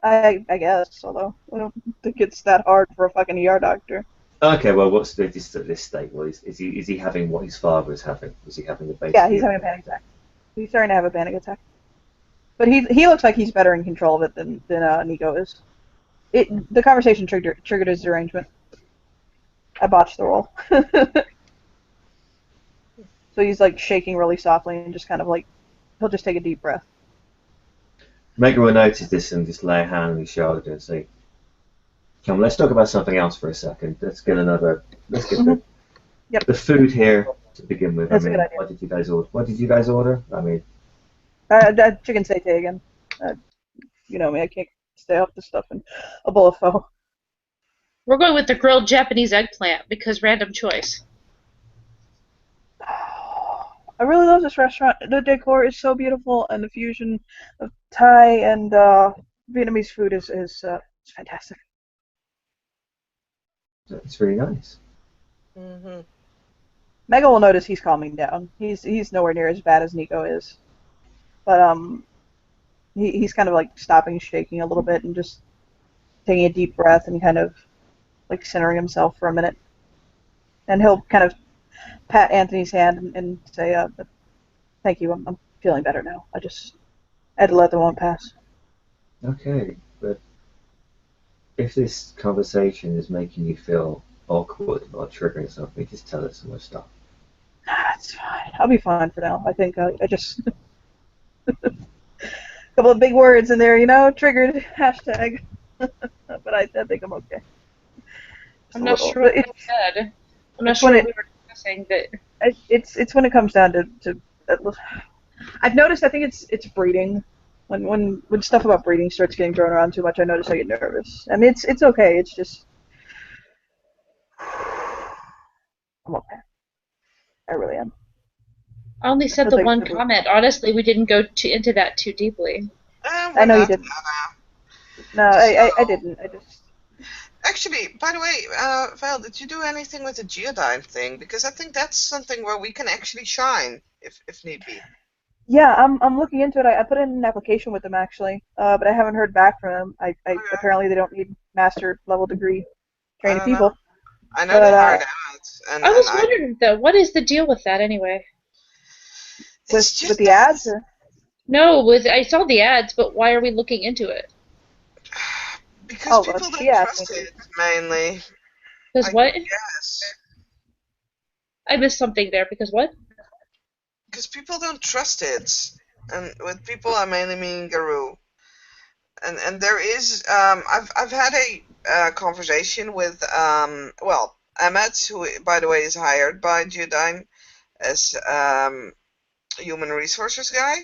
I guess, although I don't think it's that hard for a fucking ER doctor. Okay, well, what's this state? Well, is he having what his father is having? Is he having a basic? Yeah, he's having a panic attack. He's starting to have a panic attack. But he looks like he's better in control of it than Nico is. The conversation triggered his derangement. I botched the roll. So he's like shaking really softly and just kind of like he'll just take a deep breath. Mega will notice this and just lay a hand on his shoulder and say, "Come, let's talk about something else for a second. Let's get Yep. the food here to begin with. That's I a mean, good idea. what did you guys order? What did you guys order? I mean, Chicken satay again. You know me, I can't stay off this stuff and a bowl of pho. We're going with the grilled Japanese eggplant because random choice. I really love this restaurant. The decor is so beautiful, and the fusion of Thai and Vietnamese food is fantastic. it's really nice. Mm-hmm. Mega will notice he's calming down. He's nowhere near as bad as Nico is, but he's kind of like stopping, shaking a little bit, and just taking a deep breath and kind of like centering himself for a minute. And he'll kind of pat Anthony's hand and say, "Thank you. I'm feeling better now. I had to let the moment pass." Okay, but if this conversation is making you feel awkward or triggering something, just tell us and we'll stop. It's fine. I'll be fine for now. I think I just a couple of big words in there, triggered hashtag. But I think I'm okay. Just I'm a not little. sure But what you said. I'm not it's when sure what it we were discussing, but it's when it comes down to I've noticed. I think it's breeding. When stuff about breeding starts getting thrown around too much, I notice I get nervous. I mean, it's okay. It's just I'm okay. I really am. I only I said feel the like one comment. Honestly, we didn't go into that too deeply. I We're know you not didn't. gonna. No, I So, didn't. I just actually, by the way, Val, did you do anything with the Geodyne thing? Because I think that's something where we can actually shine, if need be. yeah. I'm looking into it. I put in an application with them actually, but I haven't heard back from them. I Okay. apparently they don't need master level degree I trained don't know. people, I know they but hired out, I and was wondering though, what is the deal with that anyway? with it's with just the ads, that or No, I saw the ads, but why are we looking into it? because oh, well, people she don't asked me trust to. it mainly. Because I what? guess I missed something there. Because what? because people don't trust it, and with people I mainly mean Garou. And there is I've had a conversation with well, Ahmed, who by the way is hired by Geodyne as human resources guy,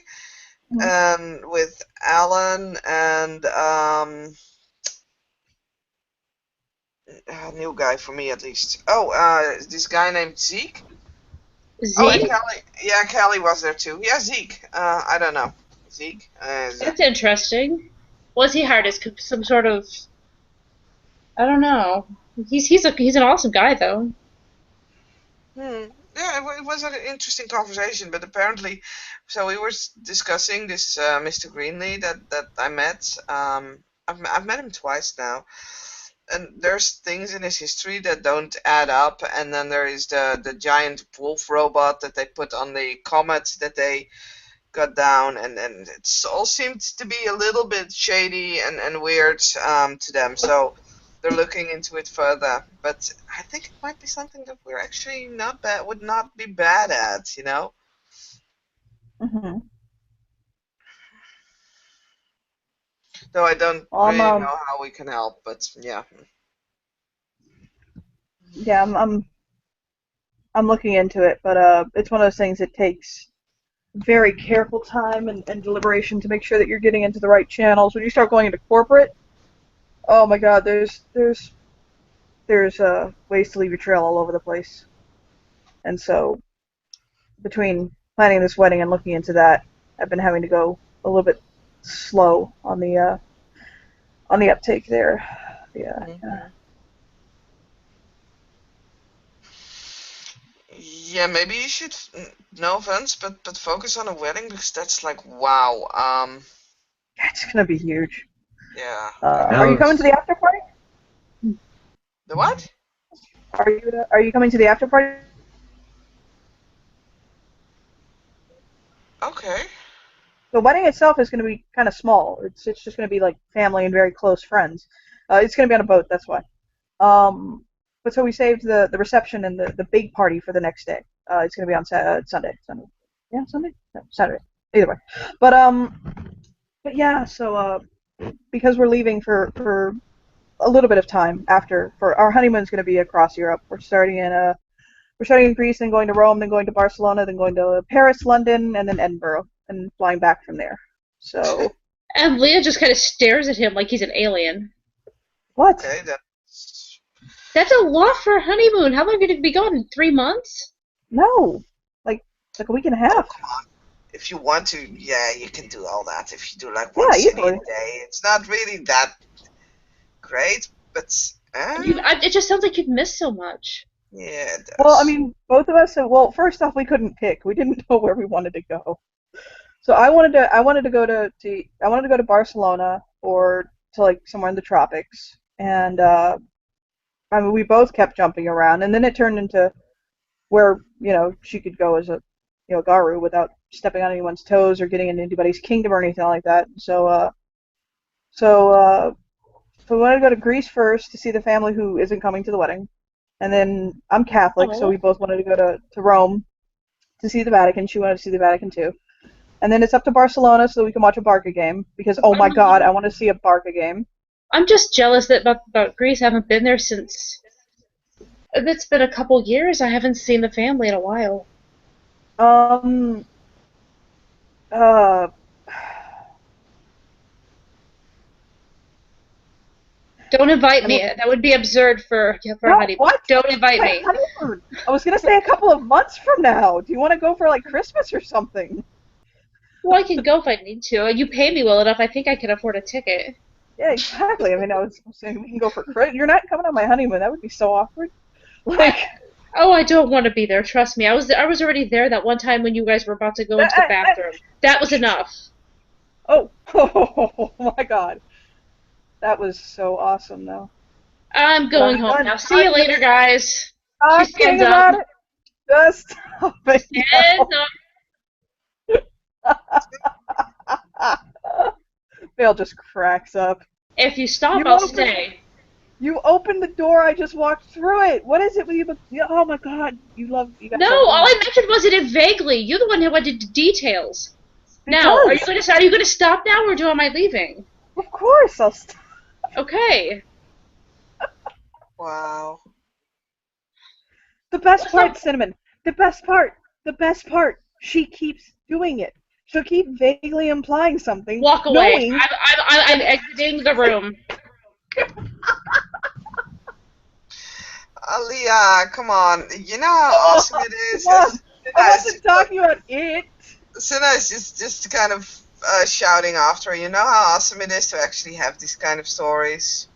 Mhm. and with Alan and a new guy for me at least. Oh, this guy named Zeke. Oh, and Zeke? Kelly. Yeah, Kelly was there too. Yeah, Zeke. I don't know. Zeke. That's interesting. Was he hired as some sort of? I don't know. He's an awesome guy though. Yeah, it was an interesting conversation, but apparently, so we were discussing this Mr. Greenlee that I met. I've met him twice now, and there's things in his history that don't add up, and then there is the giant wolf robot that they put on the comet that they got down, and it's all seemed to be a little bit shady and weird to them. So they're looking into it further. But I think it might be something that we're actually not bad would not be bad at, you know. Mhm. Though I don't Well, really know how we can help, but yeah. yeah, I'm looking into it, but it's one of those things that takes very careful time and deliberation to make sure that you're getting into the right channels. When you start going into corporate, oh my God, there's ways to leave your trail all over the place. And so between planning this wedding and looking into that, I've been having to go a little bit slow on the uptake there. Yeah. Mhm. Yeah, maybe you should. No offense, but focus on a wedding because that's like wow. It's gonna be huge. Yeah. Are you coming to How's the after party? The what? Are you coming to the after party? Okay. The wedding itself is going to be kind of small. It's just going to be like family and very close friends. It's going to be on a boat, that's why. Um, but so we saved the reception and the big party for the next day. It's going to be on Sunday. Sunday. Yeah, Sunday. No, Saturday. Either way. But but yeah. So because we're leaving for a little bit of time after for our honeymoon's going to be across Europe. We're starting in Greece, then going to Rome, then going to Barcelona, then going to Paris, London, and then Edinburgh, and flying back from there. So And Leah just kind of stares at him like he's an alien. what? Okay, that's That's a lot for a honeymoon. How long are you going to be gone? 3 months? No, like a week and a oh half. come on. If you want to, yeah, you can do all that. If you do like one Yeah, city a easily. day, it's not really that great, but It just sounds like you'd miss so much. Yeah, it Well, I does. mean, both of us. Well, first off, we couldn't pick. We didn't know where we wanted to go. So I wanted to go I wanted to go to Barcelona or to like somewhere in the tropics, and I mean, we both kept jumping around, and then it turned into where she could go as a Garu without stepping on anyone's toes or getting into anybody's kingdom or anything like that. So so we wanted to go to Greece first to see the family who isn't coming to the wedding, and then I'm Catholic, so Oh, we both wanted to go to Rome to see the Vatican. She wanted to see the Vatican too. And then it's up to Barcelona so we can watch a Barca game because oh my God, I I'm want to see a Barca game. I'm just jealous that about Greece. I haven't been there since. It's been a couple years. I haven't seen the family in a while. Um. Uh. Don't invite I me. mean, That would be absurd for a no, honeymoon. what? Don't invite My me. honeymoon. I was gonna say a couple of months from now. Do you want to go for like Christmas or something? Well, I can go if I need to. You pay me well enough. I think I can afford a ticket. Yeah, exactly. I mean, I was saying we can go for Christmas. You're not coming on my honeymoon. That would be so awkward. I Like, Oh, I don't want to be there. Trust me. I was already there that one time when you guys were about to go into the bathroom. That was enough. oh, oh my God, that was so awesome though. I'm But going I'm home done. now. See you later, guys. She Not stands kidding up. about it. Just stop it Stands up. now. Vale just cracks up. If you stop, You I'll opened stay. you opened the door. I just walked through it. What is it with you? Oh my God, you No, guys love all doing I that. mentioned was it vaguely. You're the one who went into details. Now, Because are you gonna stop now, or am I leaving? of course I'll. Okay. Wow. The best What's up? part, Cinnamon. The best part. The best part. She keeps doing it. She'll keep vaguely implying something, Walk away. knowing I'm that. exiting the room. Leah, come on. You know how Oh, awesome it come is? on. I Sina is wasn't talking about it. just kind of shouting after her. You know how awesome it is to actually have these kind of stories.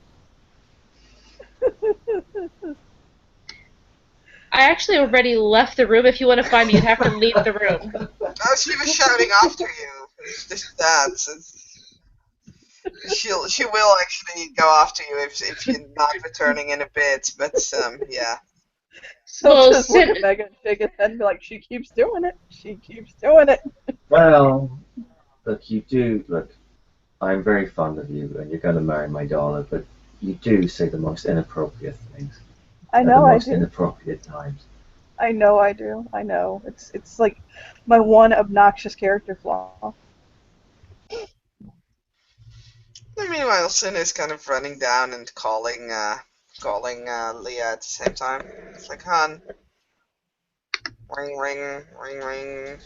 I actually already left the room. If you want to find me, you'd have to leave the room. Oh, she was shouting after you. It's just that. She will actually go after you if you're not returning in a bit. But yeah. He'll Well, just look at Megan and shake his head and be like, she keeps doing it. She keeps doing it. Well, look, you do look. I'm very fond of you, and you're going to marry my daughter, but you do say the most inappropriate things I at the know I most do. inappropriate times. I know I do. I know. It's like my one obnoxious character flaw. Meanwhile, Sin is kind of running down and calling Leah at the same time. It's like, hon, ring, ring, ring, ring.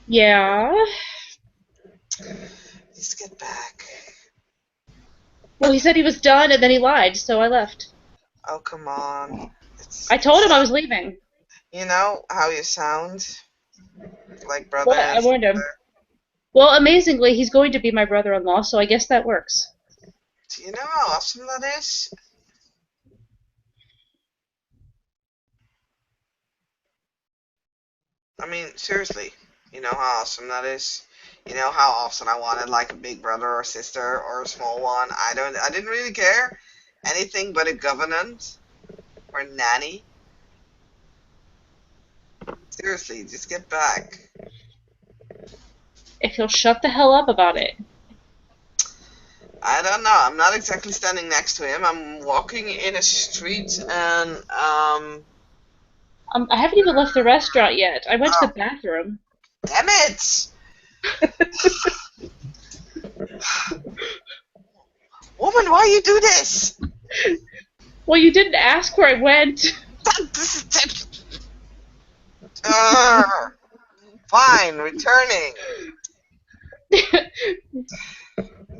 yeah. Just get back. Well, he said he was done, and then he lied, so I left. Oh, come on. I told him I was leaving. You know how you sound like brother What? and I sister. warned him. Well, amazingly, he's going to be my brother-in-law, so I guess that works. Do you know how awesome that is? I mean, seriously, you know how awesome that is? You know how often I wanted like a big brother or sister or a small one? I didn't really care. Anything but a governant or nanny. Seriously, just get back. If he'll shut the hell up about it. I don't know. I'm not exactly standing next to him. I'm walking in a street and I haven't even left the restaurant yet. I went to oh, the bathroom. damn it! Woman, why you do this? Well, you didn't ask where I went. Fine, returning.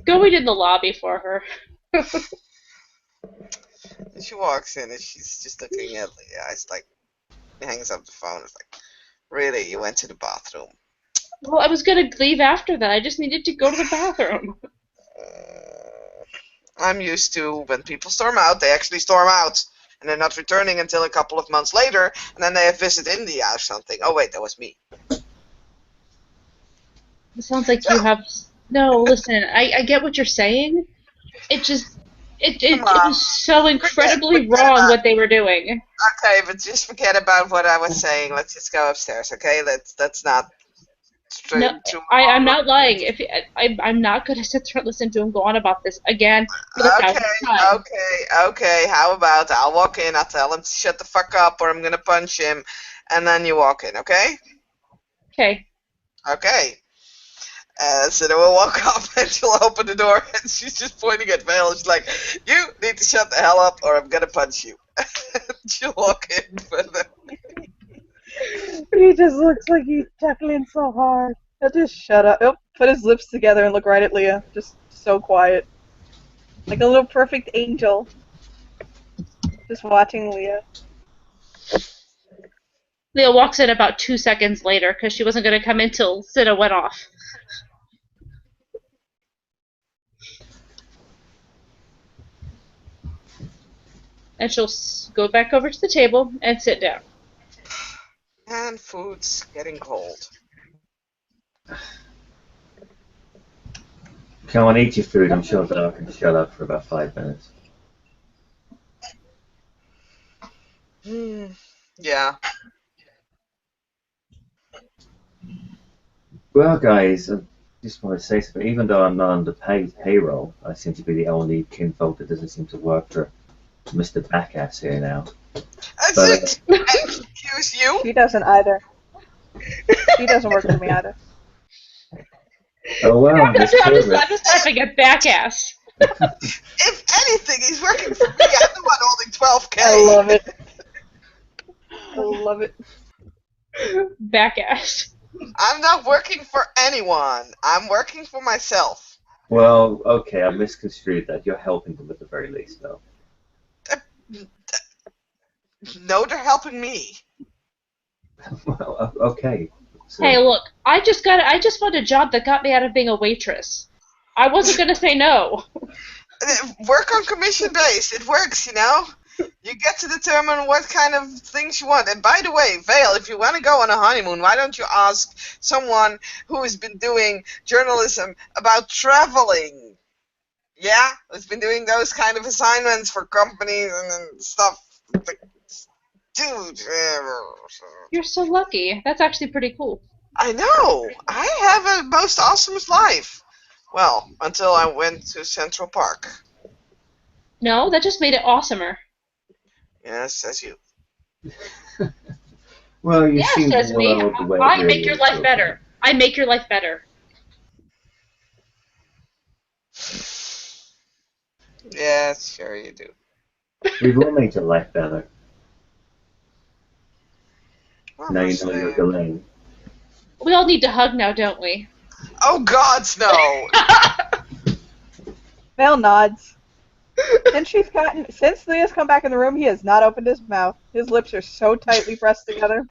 Going in the lobby for her. And she walks in and she's just looking at Leah. It's like, hangs up the phone. It's like, really, you went to the bathroom? Well, I was gonna leave after that. I just needed to go to the bathroom. I'm used to when people storm out, they actually storm out. and they're not returning until a couple of months later, and then they have visit India or something. Oh wait, that was me. It sounds like So, you have. No, listen. I get what you're saying. It just. come It on, was so incredibly forget wrong about. what they were doing. Okay, but just forget about what I was saying. Let's just go upstairs, okay? Let's not No, stray too I'm long. not lying. If I'm not going to sit there and listen to him go on about this again for the Okay, 1,000th time. okay. How about I'll walk in, I'll tell him to shut the fuck up, or I'm gonna punch him, and then you walk in, okay? Okay. Okay. So then we'll walk up and she'll open the door and she's just pointing at Vale. She's like, "You need to shut the hell up, or I'm gonna punch you." She'll walk in. He just looks like he's chuckling so hard. He'll just shut up. He'll put his lips together and look right at Leah. Just so quiet. Like a little perfect angel. Just watching Leah. Leah walks in about 2 seconds later because she wasn't going to come in till Sita went off. And she'll go back over to the table and sit down. And food's getting cold. Come on, eat your food. I'm sure that I can shut up for about 5 minutes. Yeah. Well, guys, I just want to say something. Even though I'm not on the payroll, I seem to be the only kinfolk that doesn't seem to work for Mr. Backass here now. That's it. Excuse you. She doesn't either. She doesn't work with me either. Oh well, I'm this just service. laughing at Backass. If anything, he's working for me. I'm the one holding 12K. I love it. I love it. Backass. I'm not working for anyone. I'm working for myself. Well, okay, I misconstrued that. You're helping them at the very least, though. No, they're helping me. Well, okay. So, Hey, look, I just found a job that got me out of being a waitress. I wasn't gonna say no. Work on commission base. It works, you know? You get to determine what kind of things you want. And by the way, Vale, if you want to go on a honeymoon, why don't you ask someone who has been doing journalism about traveling? Yeah? Who's been doing those kind of assignments for companies and stuff. Dude. You're so lucky. That's actually pretty cool. I know. I have a most awesomest life. Well, until I went to Central Park. No, that just made it awesomer. Yes, says you. well, you Yeah, seem says me. well the way I it make really your is, life so- better. I make your life better. Yeah, sure you do. We've all made your life better. I'm Now you just know you're saying. delaying. We all need to hug now, don't we? Oh, gods, no! Vale nods. Since Leah's come back in the room, he has not opened his mouth. His lips are so tightly pressed together.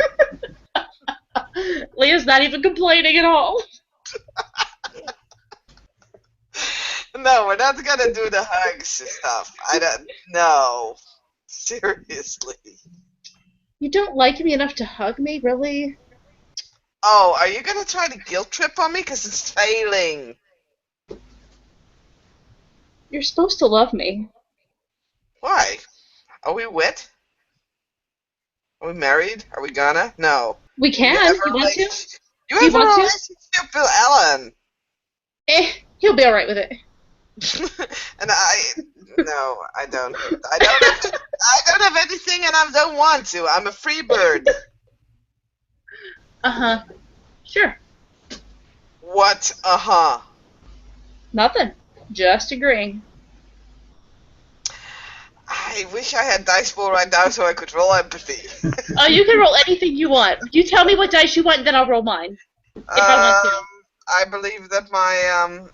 Leah's not even complaining at all. No, we're not gonna do the hugs stuff. I don't. No. Seriously. You don't like me enough to hug me, really? Oh, are you gonna try to guilt trip on me? Because it's failing. You're supposed to love me. Why? Are we wed? Are we married? Are we gonna? No. We You can. have a You want to? relationship. You Do you have a want to? relationship with Ellen. He'll be alright with it. And no, I don't. I don't have anything, and I don't want to. I'm a free bird. Uh-huh. Sure. What? Nothing. Just agreeing. I wish I had dice ball right now so I could roll empathy. Oh, you can roll anything you want. You tell me what dice you want, and then I'll roll mine. If I want to. I believe that my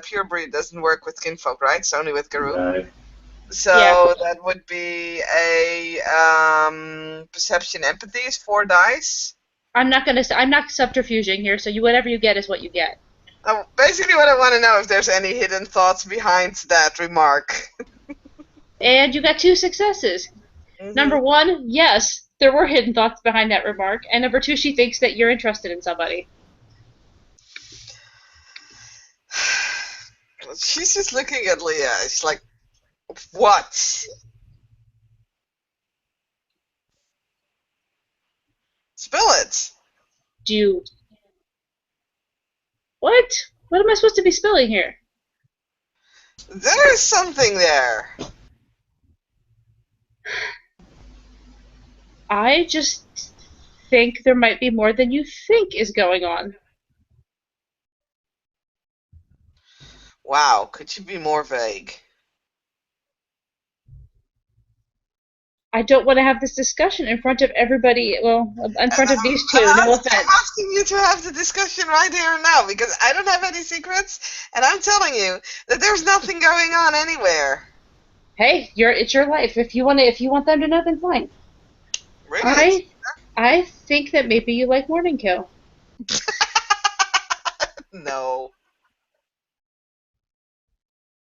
pure breed doesn't work with kinfolk, right? It's only with Garou. No. So Yeah. that would be a perception empathy is 4 dice. I'm not subterfuging here, so whatever you get is what you get. Basically, what I want to know if there's any hidden thoughts behind that remark. And you got 2 successes. Number 1, yes, there were hidden thoughts behind that remark. And number 2, she thinks that you're interested in somebody. She's just looking at Leah. She's like, what? Spill it. Do you... What? What am I supposed to be spilling here? There is something there. I just think there might be more than you think is going on. Wow, could you be more vague? I don't want to have this discussion in front of everybody, well, in front of these 2, no I'm offense. asking you to have the discussion right here and now because I don't have any secrets, and I'm telling you that there's nothing going on anywhere. Hey, it's your life. If you want them to know, then fine. Bring it. I think that maybe you like Morning Kill. No.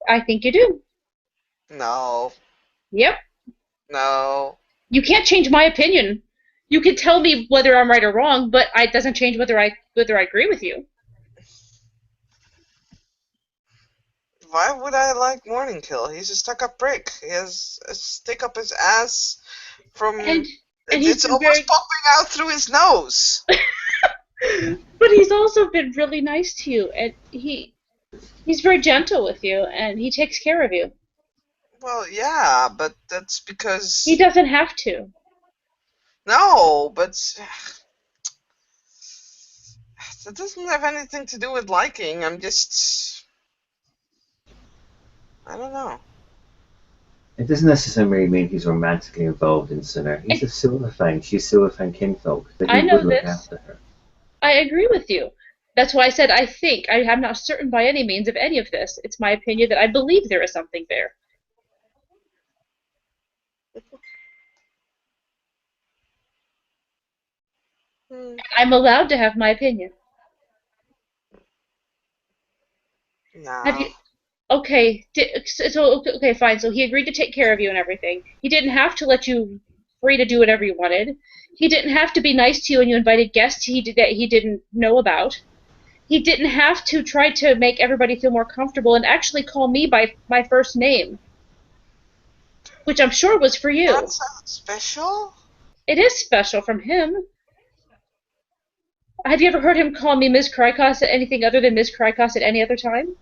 I think you do. No. Yep. No. You can't change my opinion. You can tell me whether I'm right or wrong, but it doesn't change whether I agree with you. Why would I like Morning Kill? He's a stuck-up prick. He has a stick up his ass from... And it's almost popping out through his nose. But he's also been really nice to you, and he's very gentle with you, and he takes care of you. Well, yeah, but that's because... He doesn't have to. No, but... That doesn't have anything to do with liking. I'm just... I don't know. It doesn't necessarily mean he's romantically involved in Sinner. He's a Silverfang. She's Silverfang Kinfolk. That he would look after her. I agree with you. That's why I said I think. I'm not certain by any means of any of this. It's my opinion that I believe there is something there. I'm allowed to have my opinion. No. Have you? Okay. Okay, fine. So he agreed to take care of you and everything. He didn't have to let you free to do whatever you wanted. He didn't have to be nice to you when you invited guests that he didn't know about. He didn't have to try to make everybody feel more comfortable and actually call me by my first name, which I'm sure was for you. That sounds special? It is special from him. Have you ever heard him call me Ms. Krykos at anything other than Ms. Krykos at any other time?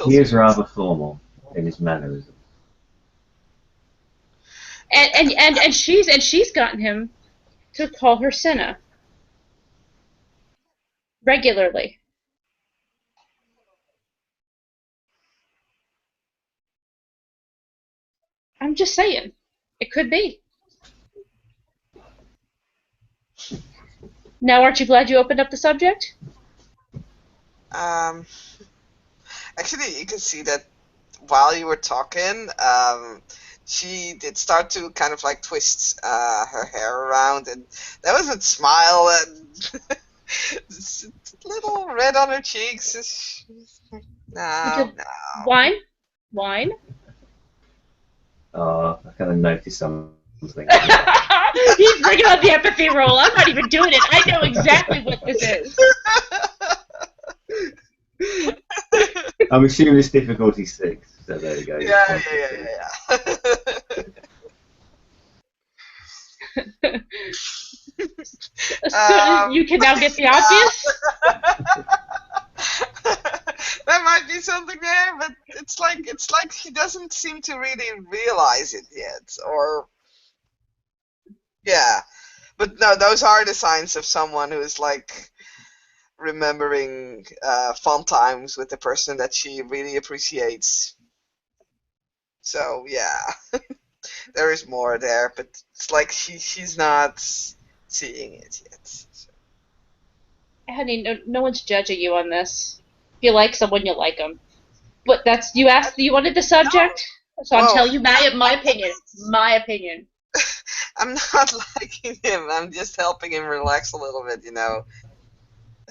He is rather formal in his mannerisms. And she's gotten him to call her Senna regularly. I'm just saying, it could be. Now, aren't you glad you opened up the subject? Actually, you can see that while you were talking, she did start to kind of like twist her hair around, and there was a smile and a little red on her cheeks. No. Wine? Wine? I kind of noticed something. He's bringing on the empathy roll. I'm not even doing it. I know exactly what this is. I'm assuming it's difficulty 6, so there you go. Yeah. So you can now get the obvious? There might be something there, but it's like he doesn't seem to really realize it yet, or yeah. But no, those are the signs of someone who is like remembering fun times with the person that she really appreciates. So yeah, there is more there, but it's like she's not seeing it yet. So. Honey, no one's judging you on this. If you like someone, you like them. But that's you asked. You wanted the subject, so I'm telling you my opinion. My opinion. I'm not liking him. I'm just helping him relax a little bit, you know.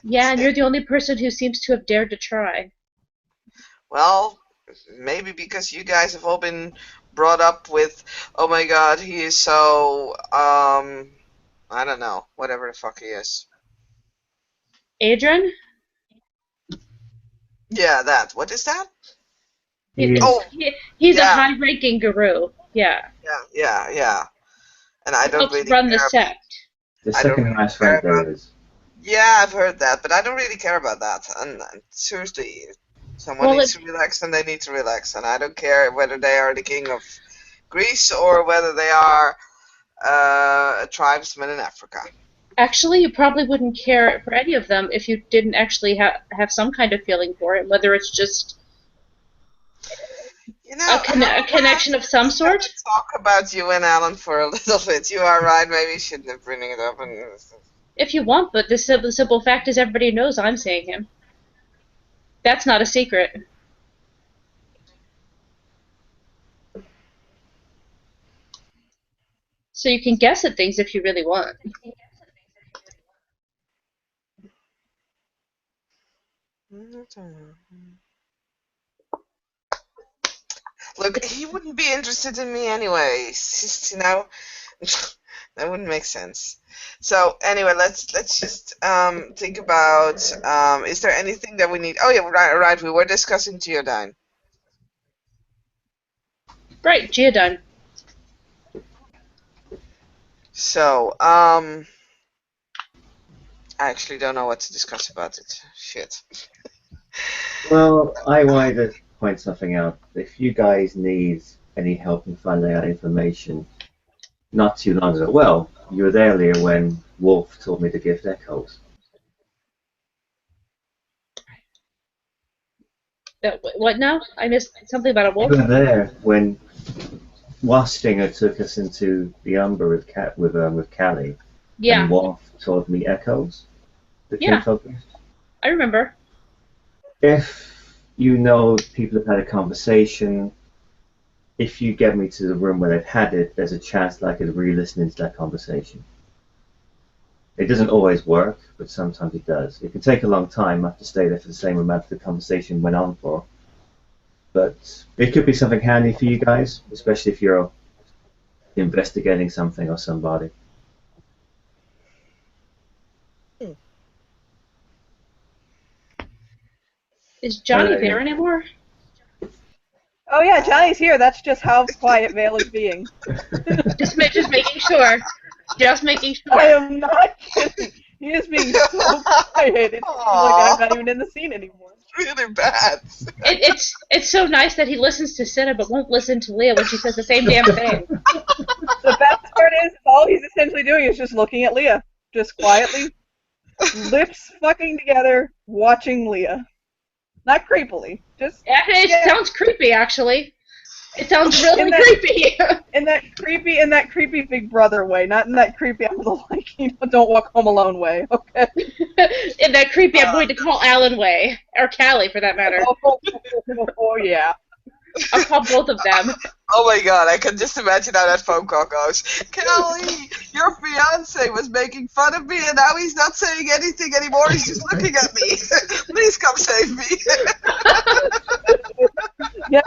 Yeah, and you're the only person who seems to have dared to try. Well, maybe because you guys have all been brought up with, oh my god, he is so, I don't know, whatever the fuck he is. Adrian? Yeah, that. What is that? He is Oh, He's a yeah, high-ranking guru. Yeah. yeah. And I He don't helps really run the care. sept. the I don't second really highest care rank about. there is. Yeah, I've heard that, but I don't really care about that. And seriously, if someone Well, needs to relax, then they need to relax, and I don't care whether they are the king of Greece or whether they are a tribesman in Africa. actually, you probably wouldn't care for any of them if you didn't actually have some kind of feeling for it, whether it's just You know, a connection of some let's have sort. a talk about you and Alan for a little bit. You are right. Maybe you shouldn't have bringing it up. And If you want, but the simple fact is everybody knows I'm seeing him. That's not a secret. So you can guess at things if you really want. look, he wouldn't be interested in me anyway. It's just, that wouldn't make sense. So anyway, let's just think about is there anything that we need? Oh yeah, right. We were discussing Geodyne. Right, Geodon. So I actually don't know what to discuss about it. Shit. Well, I wanted to point something out. If you guys need any help in finding out information, not too long ago, well, you were there, Leah, when Wolf told me to gift echoes. What now? I missed something about a You wolf. were there when Wastinger took us into the Umber with Callie, Yeah, and Wolf told me echoes, the yeah, Kinfolk Meetup. I remember. If you know people have had a conversation, if you get me to the room where they've had it, there's a chance that I could re-listen into that conversation. It doesn't always work, but sometimes it does. It can take a long time. I have to stay there for the same amount the conversation went on for. But it could be something handy for you guys, especially if you're investigating something or somebody. Is Johnny Uh, there anymore? Oh yeah, Johnny's here. That's just how quiet Vale is being. Just making sure. Just making I sure. am not kidding. He is being so quiet. It seems like I'm not even in the scene anymore. Really bad. It's so nice that he listens to Cinna but won't listen to Leah when she says the same damn thing. The best part is, all he's essentially doing is just looking at Leah, just quietly, lips fucking together, watching Leah. Not creepily, just It yeah, sounds creepy, actually. It sounds really in that creepy. in that creepy Big Brother way, not in that creepy I'm the don't walk home alone way. Okay. In that creepy, I'm going to call Alan way. Or Callie, for that matter. Oh yeah. I'll call both of them. Oh my god, I can just imagine how that phone call goes. Kelly, your fiance was making fun of me and now he's not saying anything anymore, he's just looking at me. Please come save me. Yeah,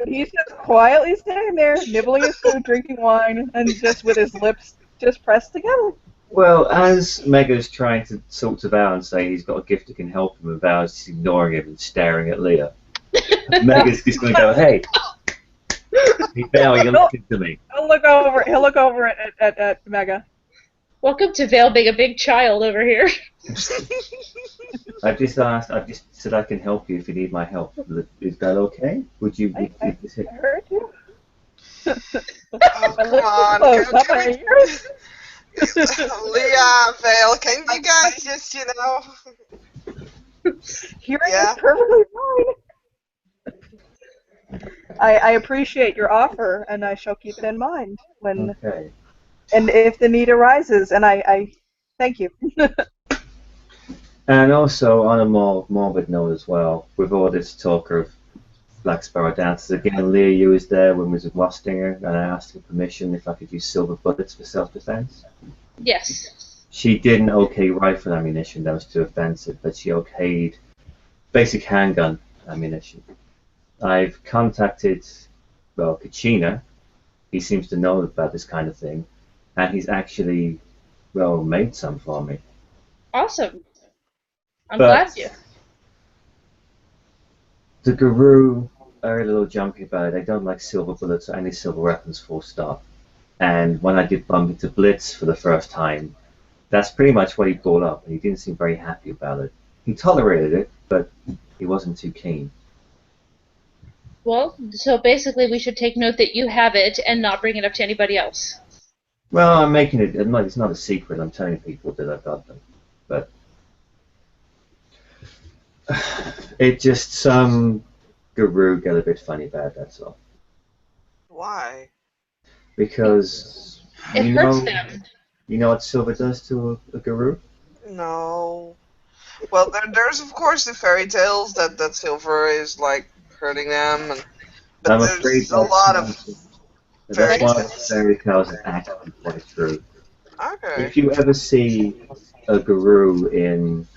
he's just quietly standing there, nibbling his food, drinking wine, and just with his lips just pressed together. well, as Mega's trying to talk to Val and say he's got a gift that can help him, and Val's just ignoring him and staring at Leah, Mega's just going to go, hey, Val, you're looking to me. He'll look over at Mega. Welcome to Vale being a big child over here. I've just said I can help you if you need my help. Is that okay? Would you? I heard you. Oh, My come lips are on. closed, not my ears. Leah, Vale, can you guys just, Hearing Yeah. is perfectly fine. I appreciate your offer, and I shall keep it in mind when Okay. and if the need arises. And I thank you. And also, on a more morbid note as well, with all this talk of Black Sparrow dances, again, Leah, you was there when we was with Wastinger, and I asked for permission if I could use silver bullets for self-defense. Yes. She didn't okay rifle ammunition, that was too offensive, but she okayed basic handgun ammunition. I've contacted, well, Kachina. He seems to know about this kind of thing, and he's actually, well, made some for me. Awesome. I'm glad But you. the Guru are a little jumpy about it. They don't like silver bullets or any silver weapons, full stop. And when I did bump into Blitz for the first time, that's pretty much what he brought up, and he didn't seem very happy about it. He tolerated it, but he wasn't too keen. Well, so basically we should take note that you have it and not bring it up to anybody else. Well, I'm making it. It's not a secret. I'm telling people that I've got them, but it just some guru get a bit funny about it, that's all. Why? Because It you hurts know, them. you know what silver does to a guru. No. Well, there's of course the fairy tales that silver is like hurting them, but I'm afraid there's a lot of that's fairy Okay. one of the tales. fairy tales is actually quite true. Okay. If you ever see a guru in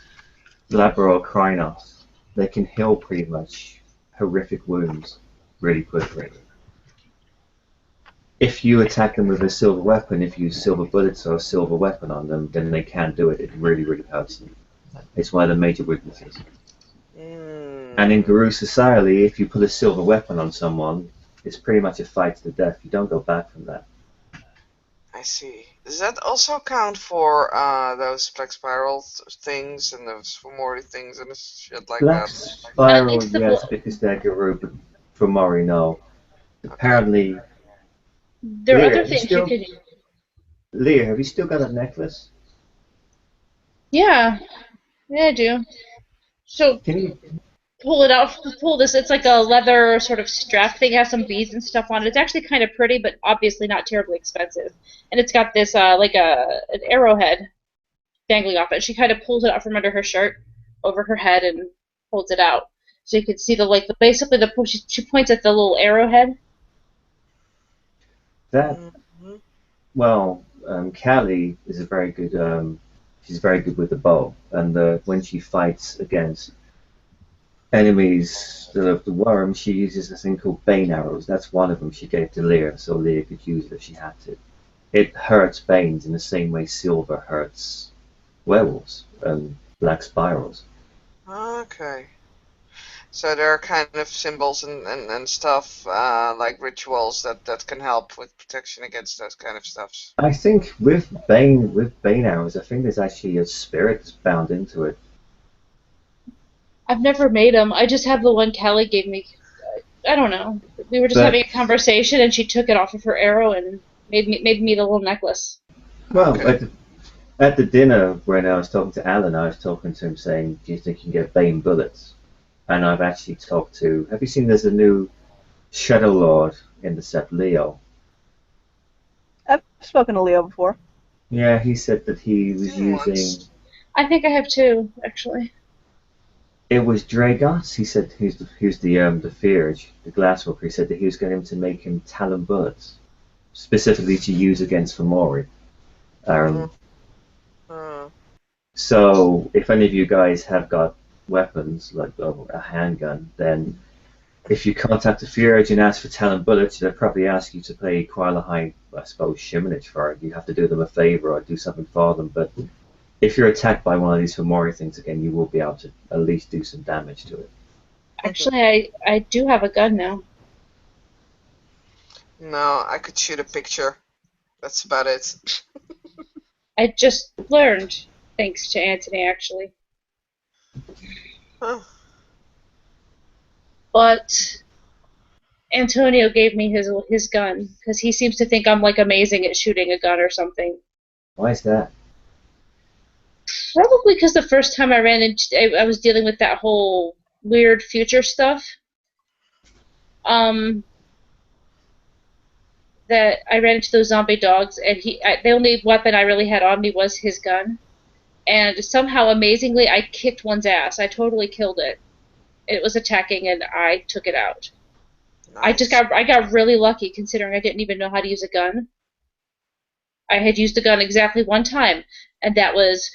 Labrador Krynos, they can heal pretty much horrific wounds really quickly. If you attack them with a silver weapon, if you use silver bullets or a silver weapon on them, then they can't do it. It really, really hurts them. It's one of the major weaknesses. And in Mm, Guru society, if you put a silver weapon on someone, it's pretty much a fight to the death. You don't go back from that. I see. Does that also count for those black spiral things and those Fomori things and shit like Black that? Spiral, It's the yes, because they're Guru, but for Mori, no. Okay. Apparently, there are Leah, other have you things you still, could. Leah, have you still got that necklace? Yeah, yeah, I do. So Can you? pull it out. Pull this. It's like a leather sort of strap thing. It has some beads and stuff on it. It's actually kind of pretty, but obviously not terribly expensive. And it's got this like an arrowhead dangling off it. She kind of pulls it out from under her shirt over her head and holds it out, so you can see basically the she points at the little arrowhead. That Mm-hmm. well, Callie is a very good. She's very good with the bow, and when she fights against enemies that have the worm, she uses a thing called bane arrows. That's one of them she gave to Leah, so Leah could use it if she had to. It hurts banes in the same way silver hurts werewolves and black spirals. Okay. So there are kind of symbols and stuff like rituals that can help with protection against those kind of stuffs. I think with bane arrows, I think there's actually a spirit bound into it. I've never made them. I just have the one Kelly gave me. I don't know. We were just But having a conversation, and she took it off of her arrow and made me the little necklace. well, Okay. at the dinner when I was talking to Alan, I was talking to him saying, "Do you think you can get bane bullets?" And I've actually talked to. Have you seen? There's a new Shadow Lord in the set, Leo. I've spoken to Leo before. Yeah, he said that he was Seen using. once. I think I have two, actually. It was Dragos. He said who's the Fearge, the Glasswalker. He said that he was going to make him Talon bullets, specifically to use against Fomori. Mm, Um, mm. so if any of you guys have got weapons like a handgun, then if you contact the Fearge and ask for Talon bullets, they'll probably ask you to pay quite a high, I suppose, shimonage for it. You have to do them a favor or do something for them, but if you're attacked by one of these Fomori things again, you will be able to at least do some damage to it. Actually, I do have a gun now. No, I could shoot a picture. That's about it. I just learned, thanks to Anthony, actually. Huh. But Antonio gave me his gun because he seems to think I'm like amazing at shooting a gun or something. Why is that? Probably because the first time I was dealing with that whole weird future stuff. Um, that I ran into those zombie dogs, and the only weapon I really had on me was his gun. And somehow, amazingly, I kicked one's ass. I totally killed it. It was attacking, and I took it out. Nice. I got really lucky considering I didn't even know how to use a gun. I had used a gun exactly one time, and that was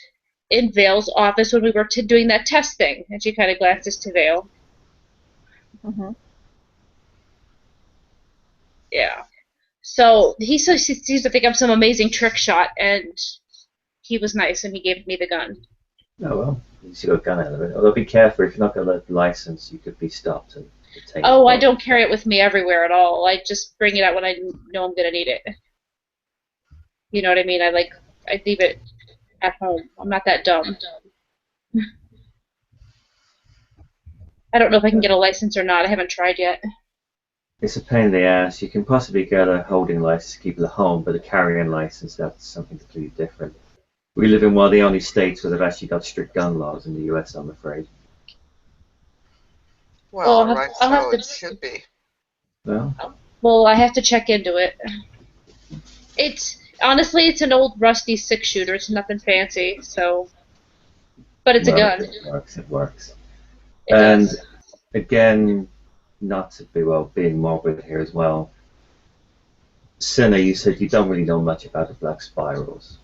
in Vale's office when we were doing that test thing. And she kind of glances to Vale. Hmm. Yeah. So he seems to think I'm some amazing trick shot, and he was nice and he gave me the gun. Oh well, at least you got a gun out of it. Although be careful, if you're not got a license, you could be stopped and detained. Oh, I Well, don't carry it with me everywhere at all. I just bring it out when I know I'm gonna need it. You know what I mean? I leave it at home. I'm not that dumb. I don't know if I can get a license or not. I haven't tried yet. it's a pain in the ass. You can possibly get a holding license to keep it at home, but a carrying license, that's something completely different. We live in one of the only states where they've actually got strict gun laws in the US, I'm afraid. Well, Well, right, I'll have so it to. should be. Well, Well, I have to check into it. It's honestly, it's an old rusty six-shooter. It's nothing fancy. So, but it's a well, if gun. it works, it works. It And does. again, not to be, well, being morbid here as well. Cinna, you said you don't really know much about the black spirals.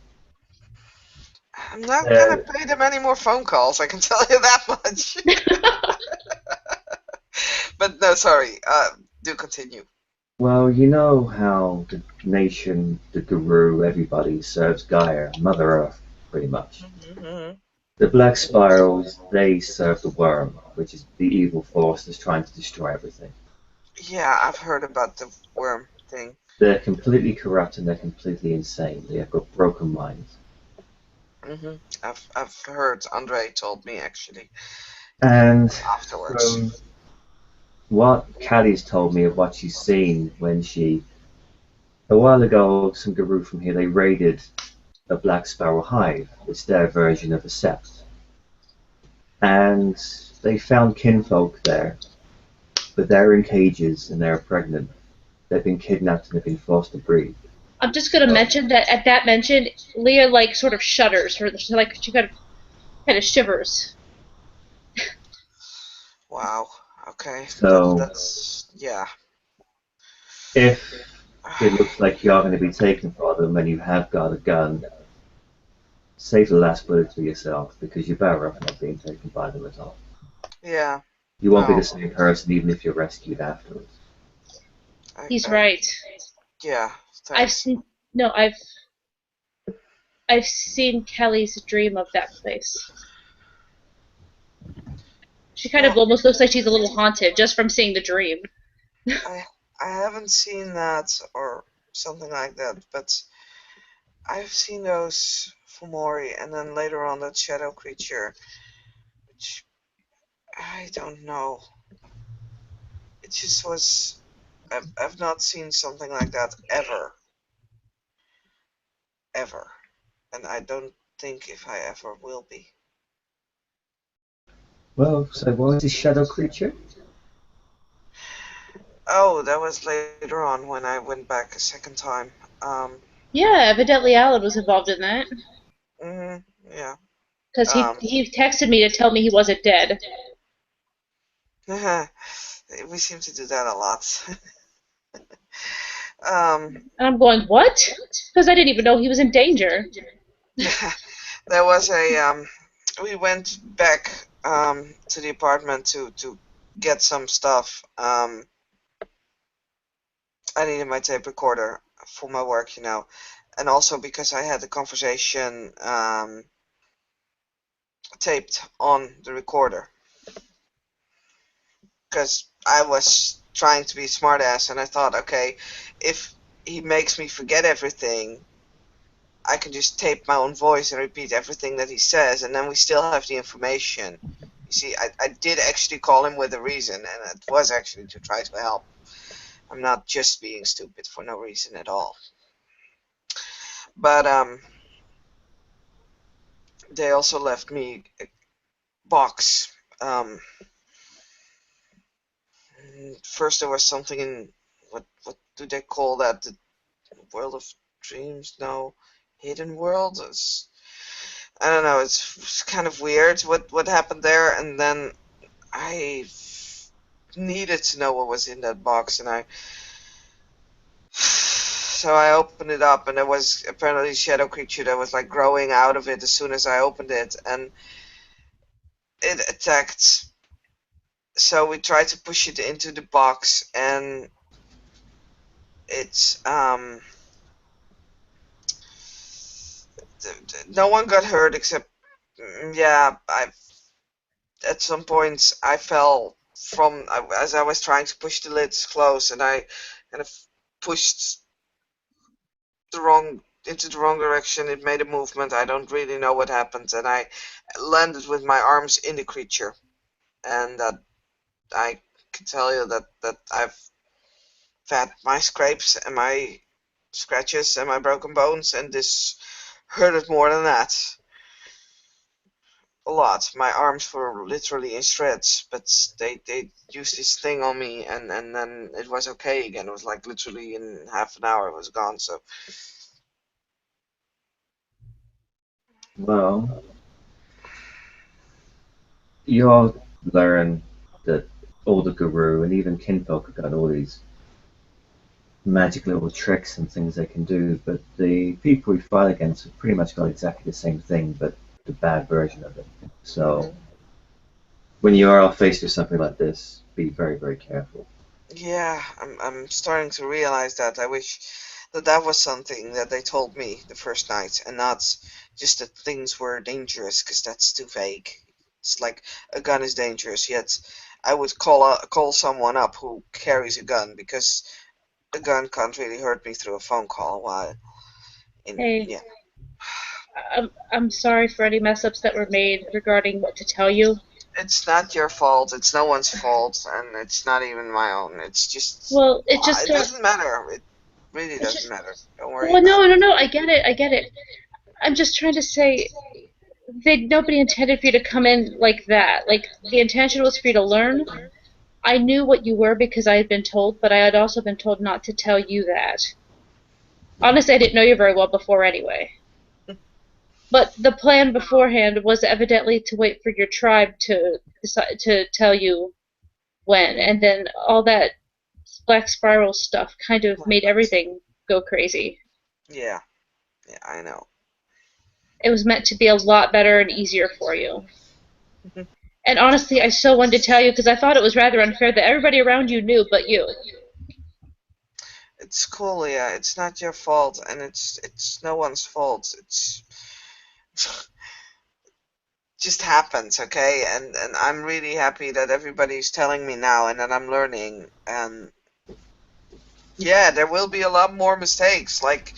I'm not gonna Uh, pay them any more phone calls, I can tell you that much. But no, sorry. Do continue. well, you know how the nation, the guru, everybody serves Gaia, Mother Earth, pretty much. Hmm. The black spirals, they serve the worm, which is the evil force that's trying to destroy everything. Yeah, I've heard about the worm thing. They're completely corrupt and they're completely insane. They have got broken minds. Hmm. I've heard. Andre told me actually And afterwards. from what Callie's told me of what she's seen when she, a while ago, some guru from here, they raided a black sparrow hive. It's their version of a sept. And they found kinfolk there, but they're in cages and they're pregnant. They've been kidnapped and they've been forced to breed. I'm just gonna So, mention that at that mention, Leah like sort of shudders. She kind of shivers. Wow. Okay. so That's yeah. if it looks like you're going to be taken for them and you have got a gun, save the last bullet for yourself because you're better off not being taken by them at all. Yeah. You won't be the No. same person even if you're rescued afterwards. He's I right. yeah. I've Thanks. seen no, I've seen Kelly's dream of that place. She kind of Well, almost looks like she's a little haunted just from seeing the dream. I I haven't seen that or something like that, but I've seen those Fumori and then later on that shadow creature, which I don't know. It just was. I've not seen something like that ever, ever, and I don't think if I ever will be. Well, so what was this shadow creature? Oh, that was later on when I went back a second time. Yeah, evidently Alan was involved in that Yeah. because Um, he texted me to tell me he wasn't dead. we seem to do that a lot. um, And I'm going, what? Because I didn't even know he was in danger. there was we went back to the apartment to get some stuff. I needed my tape recorder for my work, and also because I had the conversation taped on the recorder. Because I was trying to be a smartass, and I thought, okay, if he makes me forget everything, I can just tape my own voice and repeat everything that he says, and then we still have the information. You see, I did actually call him with a reason, and it was actually to try to help. I'm not just being stupid for no reason at all. But they also left me a box. First there was something in what do they call that? The world of dreams? No, hidden world. I don't know. It's kind of weird what happened there, and then I needed to know what was in that box, and I so I opened it up, and there was apparently a shadow creature that was like growing out of it as soon as I opened it, and it attacked. So we tried to push it into the box, and it's no one got hurt except yeah, I at some points I fell from as I was trying to push the lids close, and I kind of pushed the wrong into the wrong direction. It made a movement. I don't really know what happened, and I landed with my arms in the creature, and that I can tell you that I've had my scrapes and my scratches and my broken bones, and this hurted more than that. A lot. My arms were literally in shreds, but they used this thing on me, and then it was okay again. It was like literally in half an hour it was gone. So Well, you'll learn that all the guru and even Kinfolk have got all these magic little tricks and things they can do, but the people we fight against have pretty much got exactly the same thing, but the bad version of it. So when you are faced with something like this, be very, very careful. yeah, I'm starting to realize that. I wish that was something that they told me the first night, and not just that things were dangerous, because that's too vague. It's like a gun is dangerous, yet I would call someone up who carries a gun, because a gun can't really hurt me through a phone call. While Hey, yeah, I'm sorry for any mess ups that were made regarding what to tell you. it's not your fault. It's no one's fault, and it's not even my own. It's just Well, it just it doesn't matter. It really it's doesn't just matter. Don't worry well, about no, it. no, no. I get it. I'm just trying to say nobody intended for you to come in like that. Like the intention was for you to learn. I knew what you were because I had been told, but I had also been told not to tell you that. Honestly, I didn't know you very well before anyway. But the plan beforehand was evidently to wait for your tribe to decide to tell you when, and then all that Black Spiral stuff kind of made everything go crazy. Yeah, yeah, I know. It was meant to be a lot better and easier for you. And honestly, I so wanted to tell you because I thought it was rather unfair that everybody around you knew but you. It's cool, yeah. It's not your fault, and it's no one's fault. It's just happens, okay? And I'm really happy that everybody's telling me now, and that I'm learning. And yeah, there will be a lot more mistakes. Like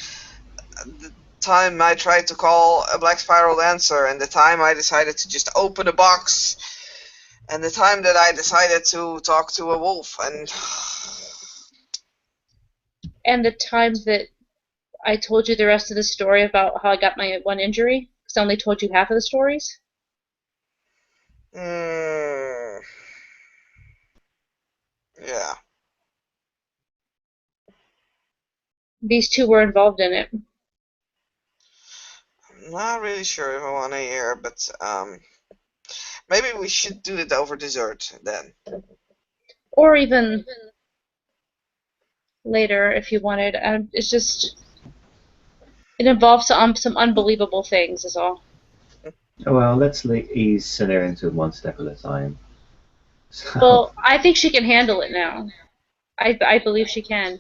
the time I tried to call a Black Spiral dancer, and the time I decided to just open a box, and the time that I decided to talk to a wolf, and And the time that I told you the rest of the story about how I got my one injury, because I only told you half of the stories. mm, yeah, These two were involved in it. I'm not really sure if I want to hear, but maybe we should do it over dessert then. Or even later if you wanted. It's just, it involves some unbelievable things, is all. Oh, well, let's ease Sinner into it one step at a time. So, Well, I think she can handle it now. I believe she can.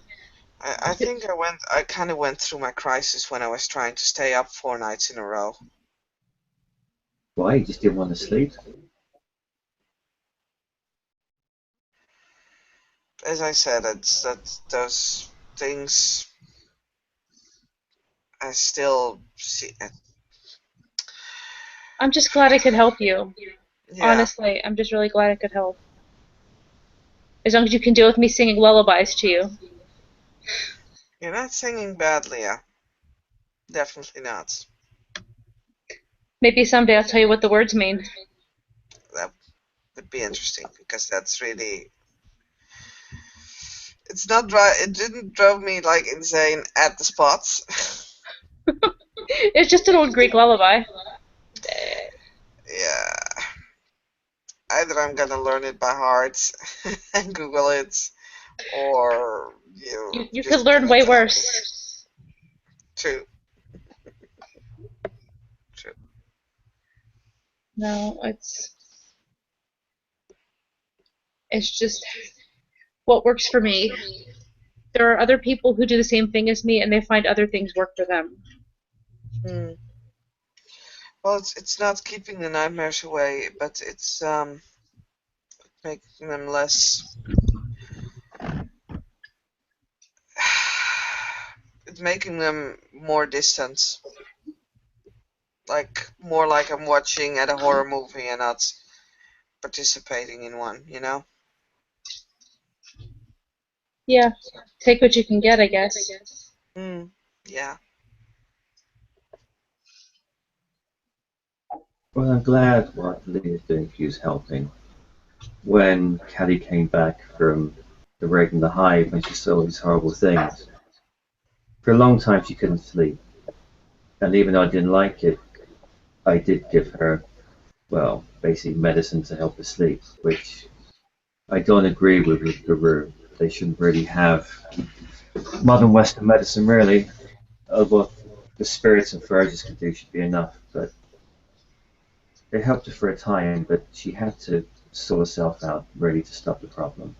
I think I kind of went through my crisis when I was trying to stay up 4 nights in a row. why? You just didn't want to sleep? As I said, it's that those things I still see. I'm just glad I could help you. Yeah, Honestly, I'm just really glad I could help. As long as you can deal with me singing lullabies to you. you're not singing badly, yeah. Definitely not. Maybe someday I'll tell you what the words mean. That would be interesting, because that's really. It's not dry. It didn't drive me like insane at the spots. It's just an old Greek lullaby. Yeah. Either I'm gonna learn it by heart and Google it, or you're You could just learn gonna way tell me. worse. True, true. No, it's just what works for me. There are other people who do the same thing as me, and they find other things work for them. Hmm. Well, it's not keeping the nightmares away, but it's making them less. It's making them more distant, like more like I'm watching at a horror movie and not participating in one. You know? Yeah, take what you can get, I guess. Hmm. Yeah. Well, I'm glad what Lee is doing for you is helping. When Caddy came back from the raid in the hive and she saw these horrible things, for a long time she couldn't sleep. And even though I didn't like it, I did give her, well, basically medicine to help her sleep, which I don't agree with Guru. They shouldn't really have modern Western medicine, really. What the spirits and foragers can do should be enough, but it helped her for a time, but she had to sort herself out, really, to stop the problem.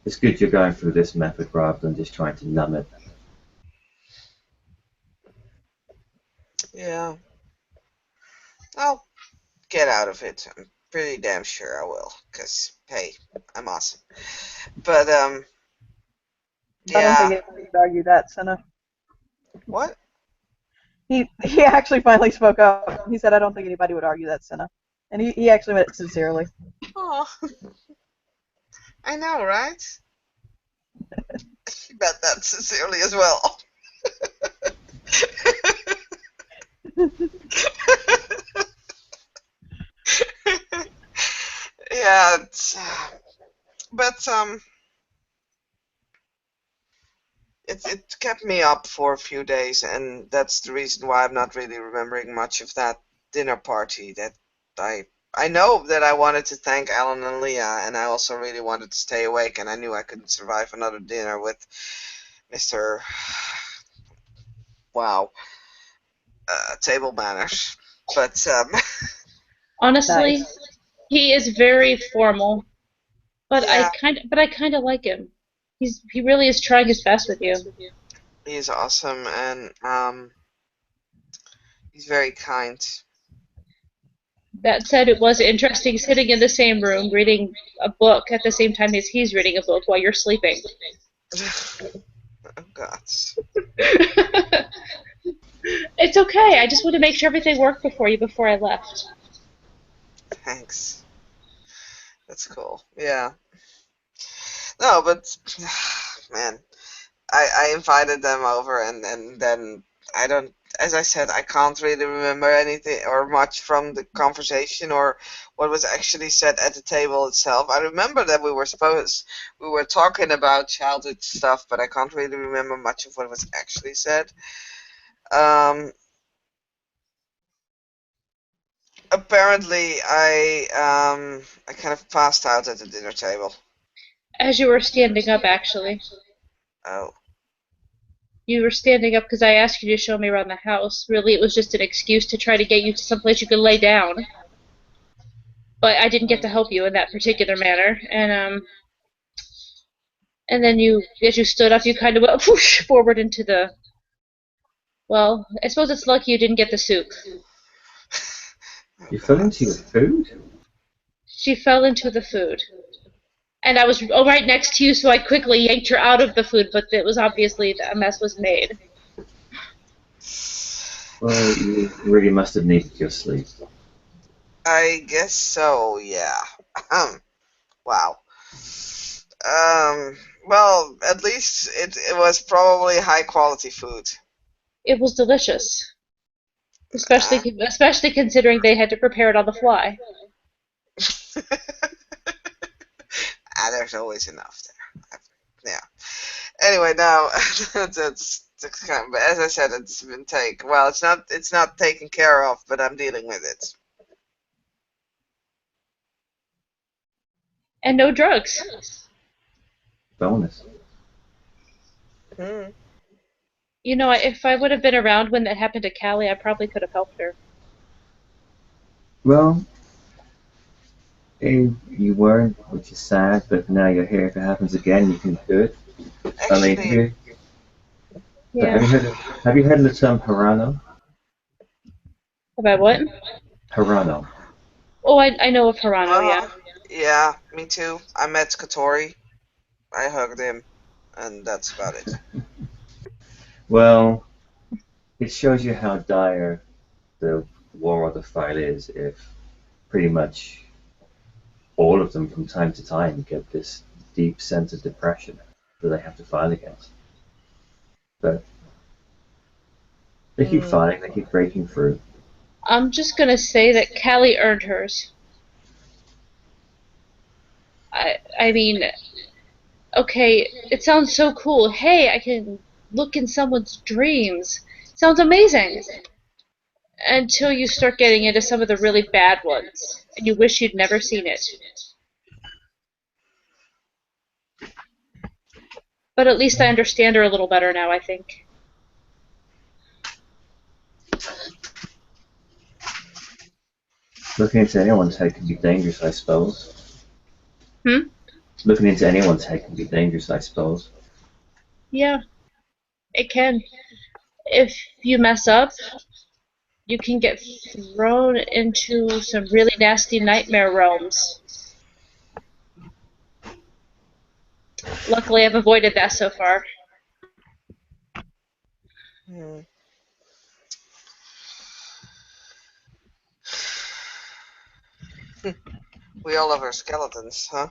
It's good you're going through this method rather than just trying to numb it. Yeah. I'll get out of it. I'm pretty damn sure I will. Cause hey, I'm awesome. But I don't think yeah. anybody would argue that, Senna. What? He actually finally spoke up. He said, "I don't think anybody would argue that, Senna," and he actually meant it sincerely. Oh, I know, right? You bet that sincerely as well. Yeah, but it kept me up for a few days, and that's the reason why I'm not really remembering much of that dinner party. That I I know that I wanted to thank Alan and Leah, and I also really wanted to stay awake, and I knew I couldn't survive another dinner with Mr. Wow, table manners. But Honestly, Nice. he is very formal, but yeah, I kind of like him. He really is trying his best with you. he's awesome, and he's very kind. That said, it was interesting sitting in the same room reading a book at the same time as he's reading a book while you're sleeping. Oh God. It's okay. I just want to make sure everything worked before you before I left. Thanks. That's cool. Yeah. No, but man, I invited them over, and then I don't. As I said, I can't really remember anything or much from the conversation or what was actually said at the table itself. I remember that we were talking about childhood stuff, but I can't really remember much of what was actually said. Um, Apparently, I kind of passed out at the dinner table. As you were standing up, actually. Oh. You were standing up because I asked you to show me around the house. Really, it was just an excuse to try to get you to someplace you could lay down. But I didn't get to help you in that particular manner. And then as you stood up, you kind of went whoosh forward into the. Well, I suppose it's lucky you didn't get the soup. Oh You fell God. into your food? She fell into the food. And I was right next to you, so I quickly yanked her out of the food, but it was obviously a mess was made. Well, you really must have needed your sleep. I guess so, yeah. Wow. Well, at least it was probably high quality food. It was delicious, Uh, especially considering they had to prepare it on the fly. there's always enough there. Yeah. Anyway, now that's kind of, but as I said, it's been well, it's not taken care of, but I'm dealing with it. And no drugs. Bonus. Hmm. You know, if I would have been around when that happened to Callie, I probably could have helped her. Well, you weren't, which is sad, but now you're here. If it happens again, you can do it. I mean, Actually, Yeah. have you heard of the term Harano? About what? Harano. Oh, I know of Hirano, yeah. yeah, me too. I met Katori. I hugged him, and that's about it. Well, it shows you how dire the war of the file is if pretty much all of them from time to time get this deep sense of depression that they have to fight against. But they keep Hmm. fighting, they keep breaking through. I'm just gonna say that Callie earned hers. I mean, okay, it sounds so cool. Hey, I can look in someone's dreams. Sounds amazing. Until you start getting into some of the really bad ones, and you wish you'd never seen it. But at least I understand her a little better now, I think. Looking into anyone's head can be dangerous, I suppose. Hmm? Looking into anyone's head can be dangerous, I suppose. Yeah, it can. If you mess up, you can get thrown into some really nasty nightmare realms. Luckily, I've avoided that so far. Hmm. We all have our skeletons, huh?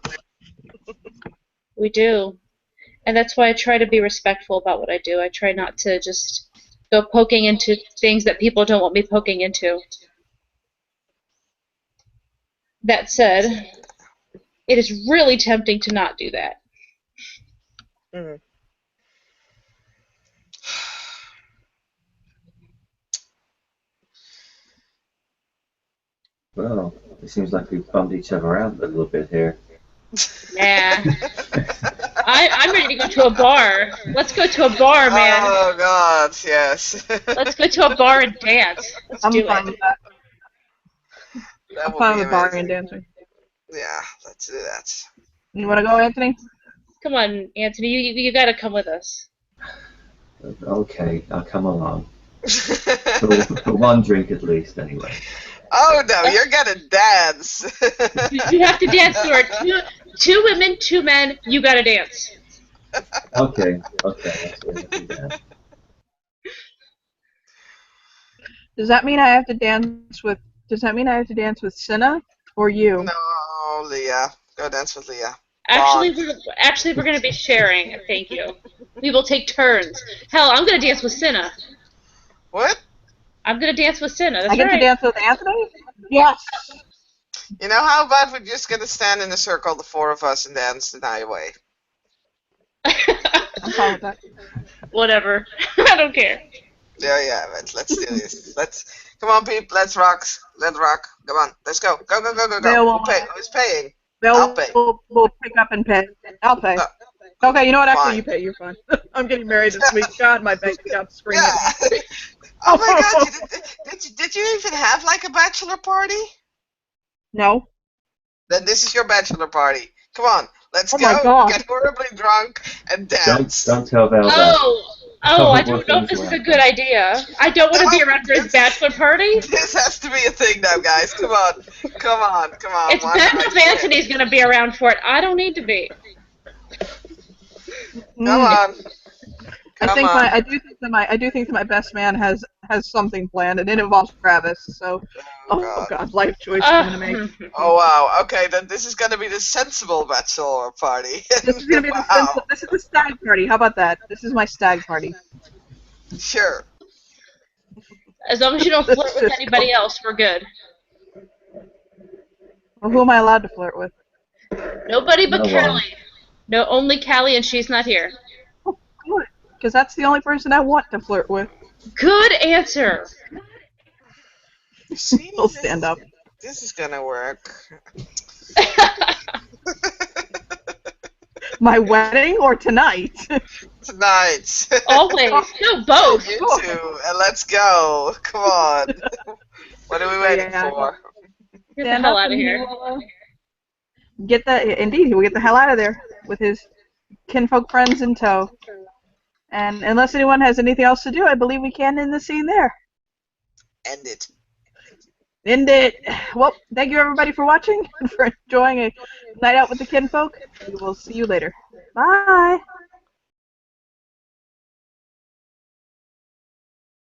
We do. And that's why I try to be respectful about what I do. I try not to just go poking into things that people don't want me poking into. That said, it is really tempting to not do that. Hmm. Well, it seems like we've bumped each other out a little bit here. Nah. I'm ready to go to a bar. Let's go to a bar, man. Oh God, yes. Let's go to a bar and dance. Let's I'm do fine it. with that. That I'm would fine be with barring and amazing. dancing. Yeah, let's do that. You want to go, Anthony? Come on, Anthony, you gotta come with us. Okay, I'll come along. For one drink at least, anyway. Oh no, you're gonna dance. You have to dance, Stuart. Two women, two men. You gotta dance. Okay, let's do that. Does that mean I have to dance with? Does that mean I have to dance with Cinna or you? No, Leah. Go dance with Leah. Actually, Bond. we're gonna be sharing. Thank you. We will take turns. Hell, I'm gonna dance with Cinna. What? I'm gonna dance with Cinna. I That's get to right. dance with Anthony? Yes. You know how about we're just gonna stand in a circle, the four of us, and dance the night away? I'm fine with that. Whatever. I don't care. Yeah, let's do this. Let's come on, Pete. Let's rock. Let's rock. Come on, let's go. Go. Vale will, Who pay? Who's paying? I'll Vale pay. will pick up and pay. I'll pay. No, Okay, you know what? Actually, fine. you pay. You're fine. I'm getting married this week. God, my bank account's screaming Yeah. at me. Oh my God! Did you even have like a bachelor party? No. Then this is your bachelor party. Come on, let's Oh my go. God. Get horribly drunk and dance. Don't tell Val that. I More don't know if things this will is a happen. good idea. I don't want to be No, around for his bachelor party. this has to be a thing now, guys. Come on. It's Why better not? if Anthony's gonna be around for it. I don't need to be. Come on. Come on. I do think that my best man has something planned, and it involves Travis. So, Oh oh God. God, life choice I'm gonna make. Oh wow. Okay, then this is gonna be the sensible bachelor party. This is gonna be Wow. this is the stag party. How about that? This is my stag party. Sure. As long as you don't This flirt is with just anybody else, we're good. well, who am I allowed to flirt with? Nobody but No one. Callie. No, only Callie, and she's not here. Oh, good, because that's the only person I want to flirt with. Good answer. See, He'll stand up. this is gonna work. My wedding or tonight? Tonight. Always. No, both. You two, and let's go. Come on. What are we waiting Yeah. for? Get the Stand hell up out of and he here. will, get the indeed he will get the hell out of there with his kinfolk friends in tow. And unless anyone has anything else to do, I believe we can end the scene there. End it. End it. Well, thank you everybody for watching and for enjoying a night out with the kinfolk. We will see you later. Bye.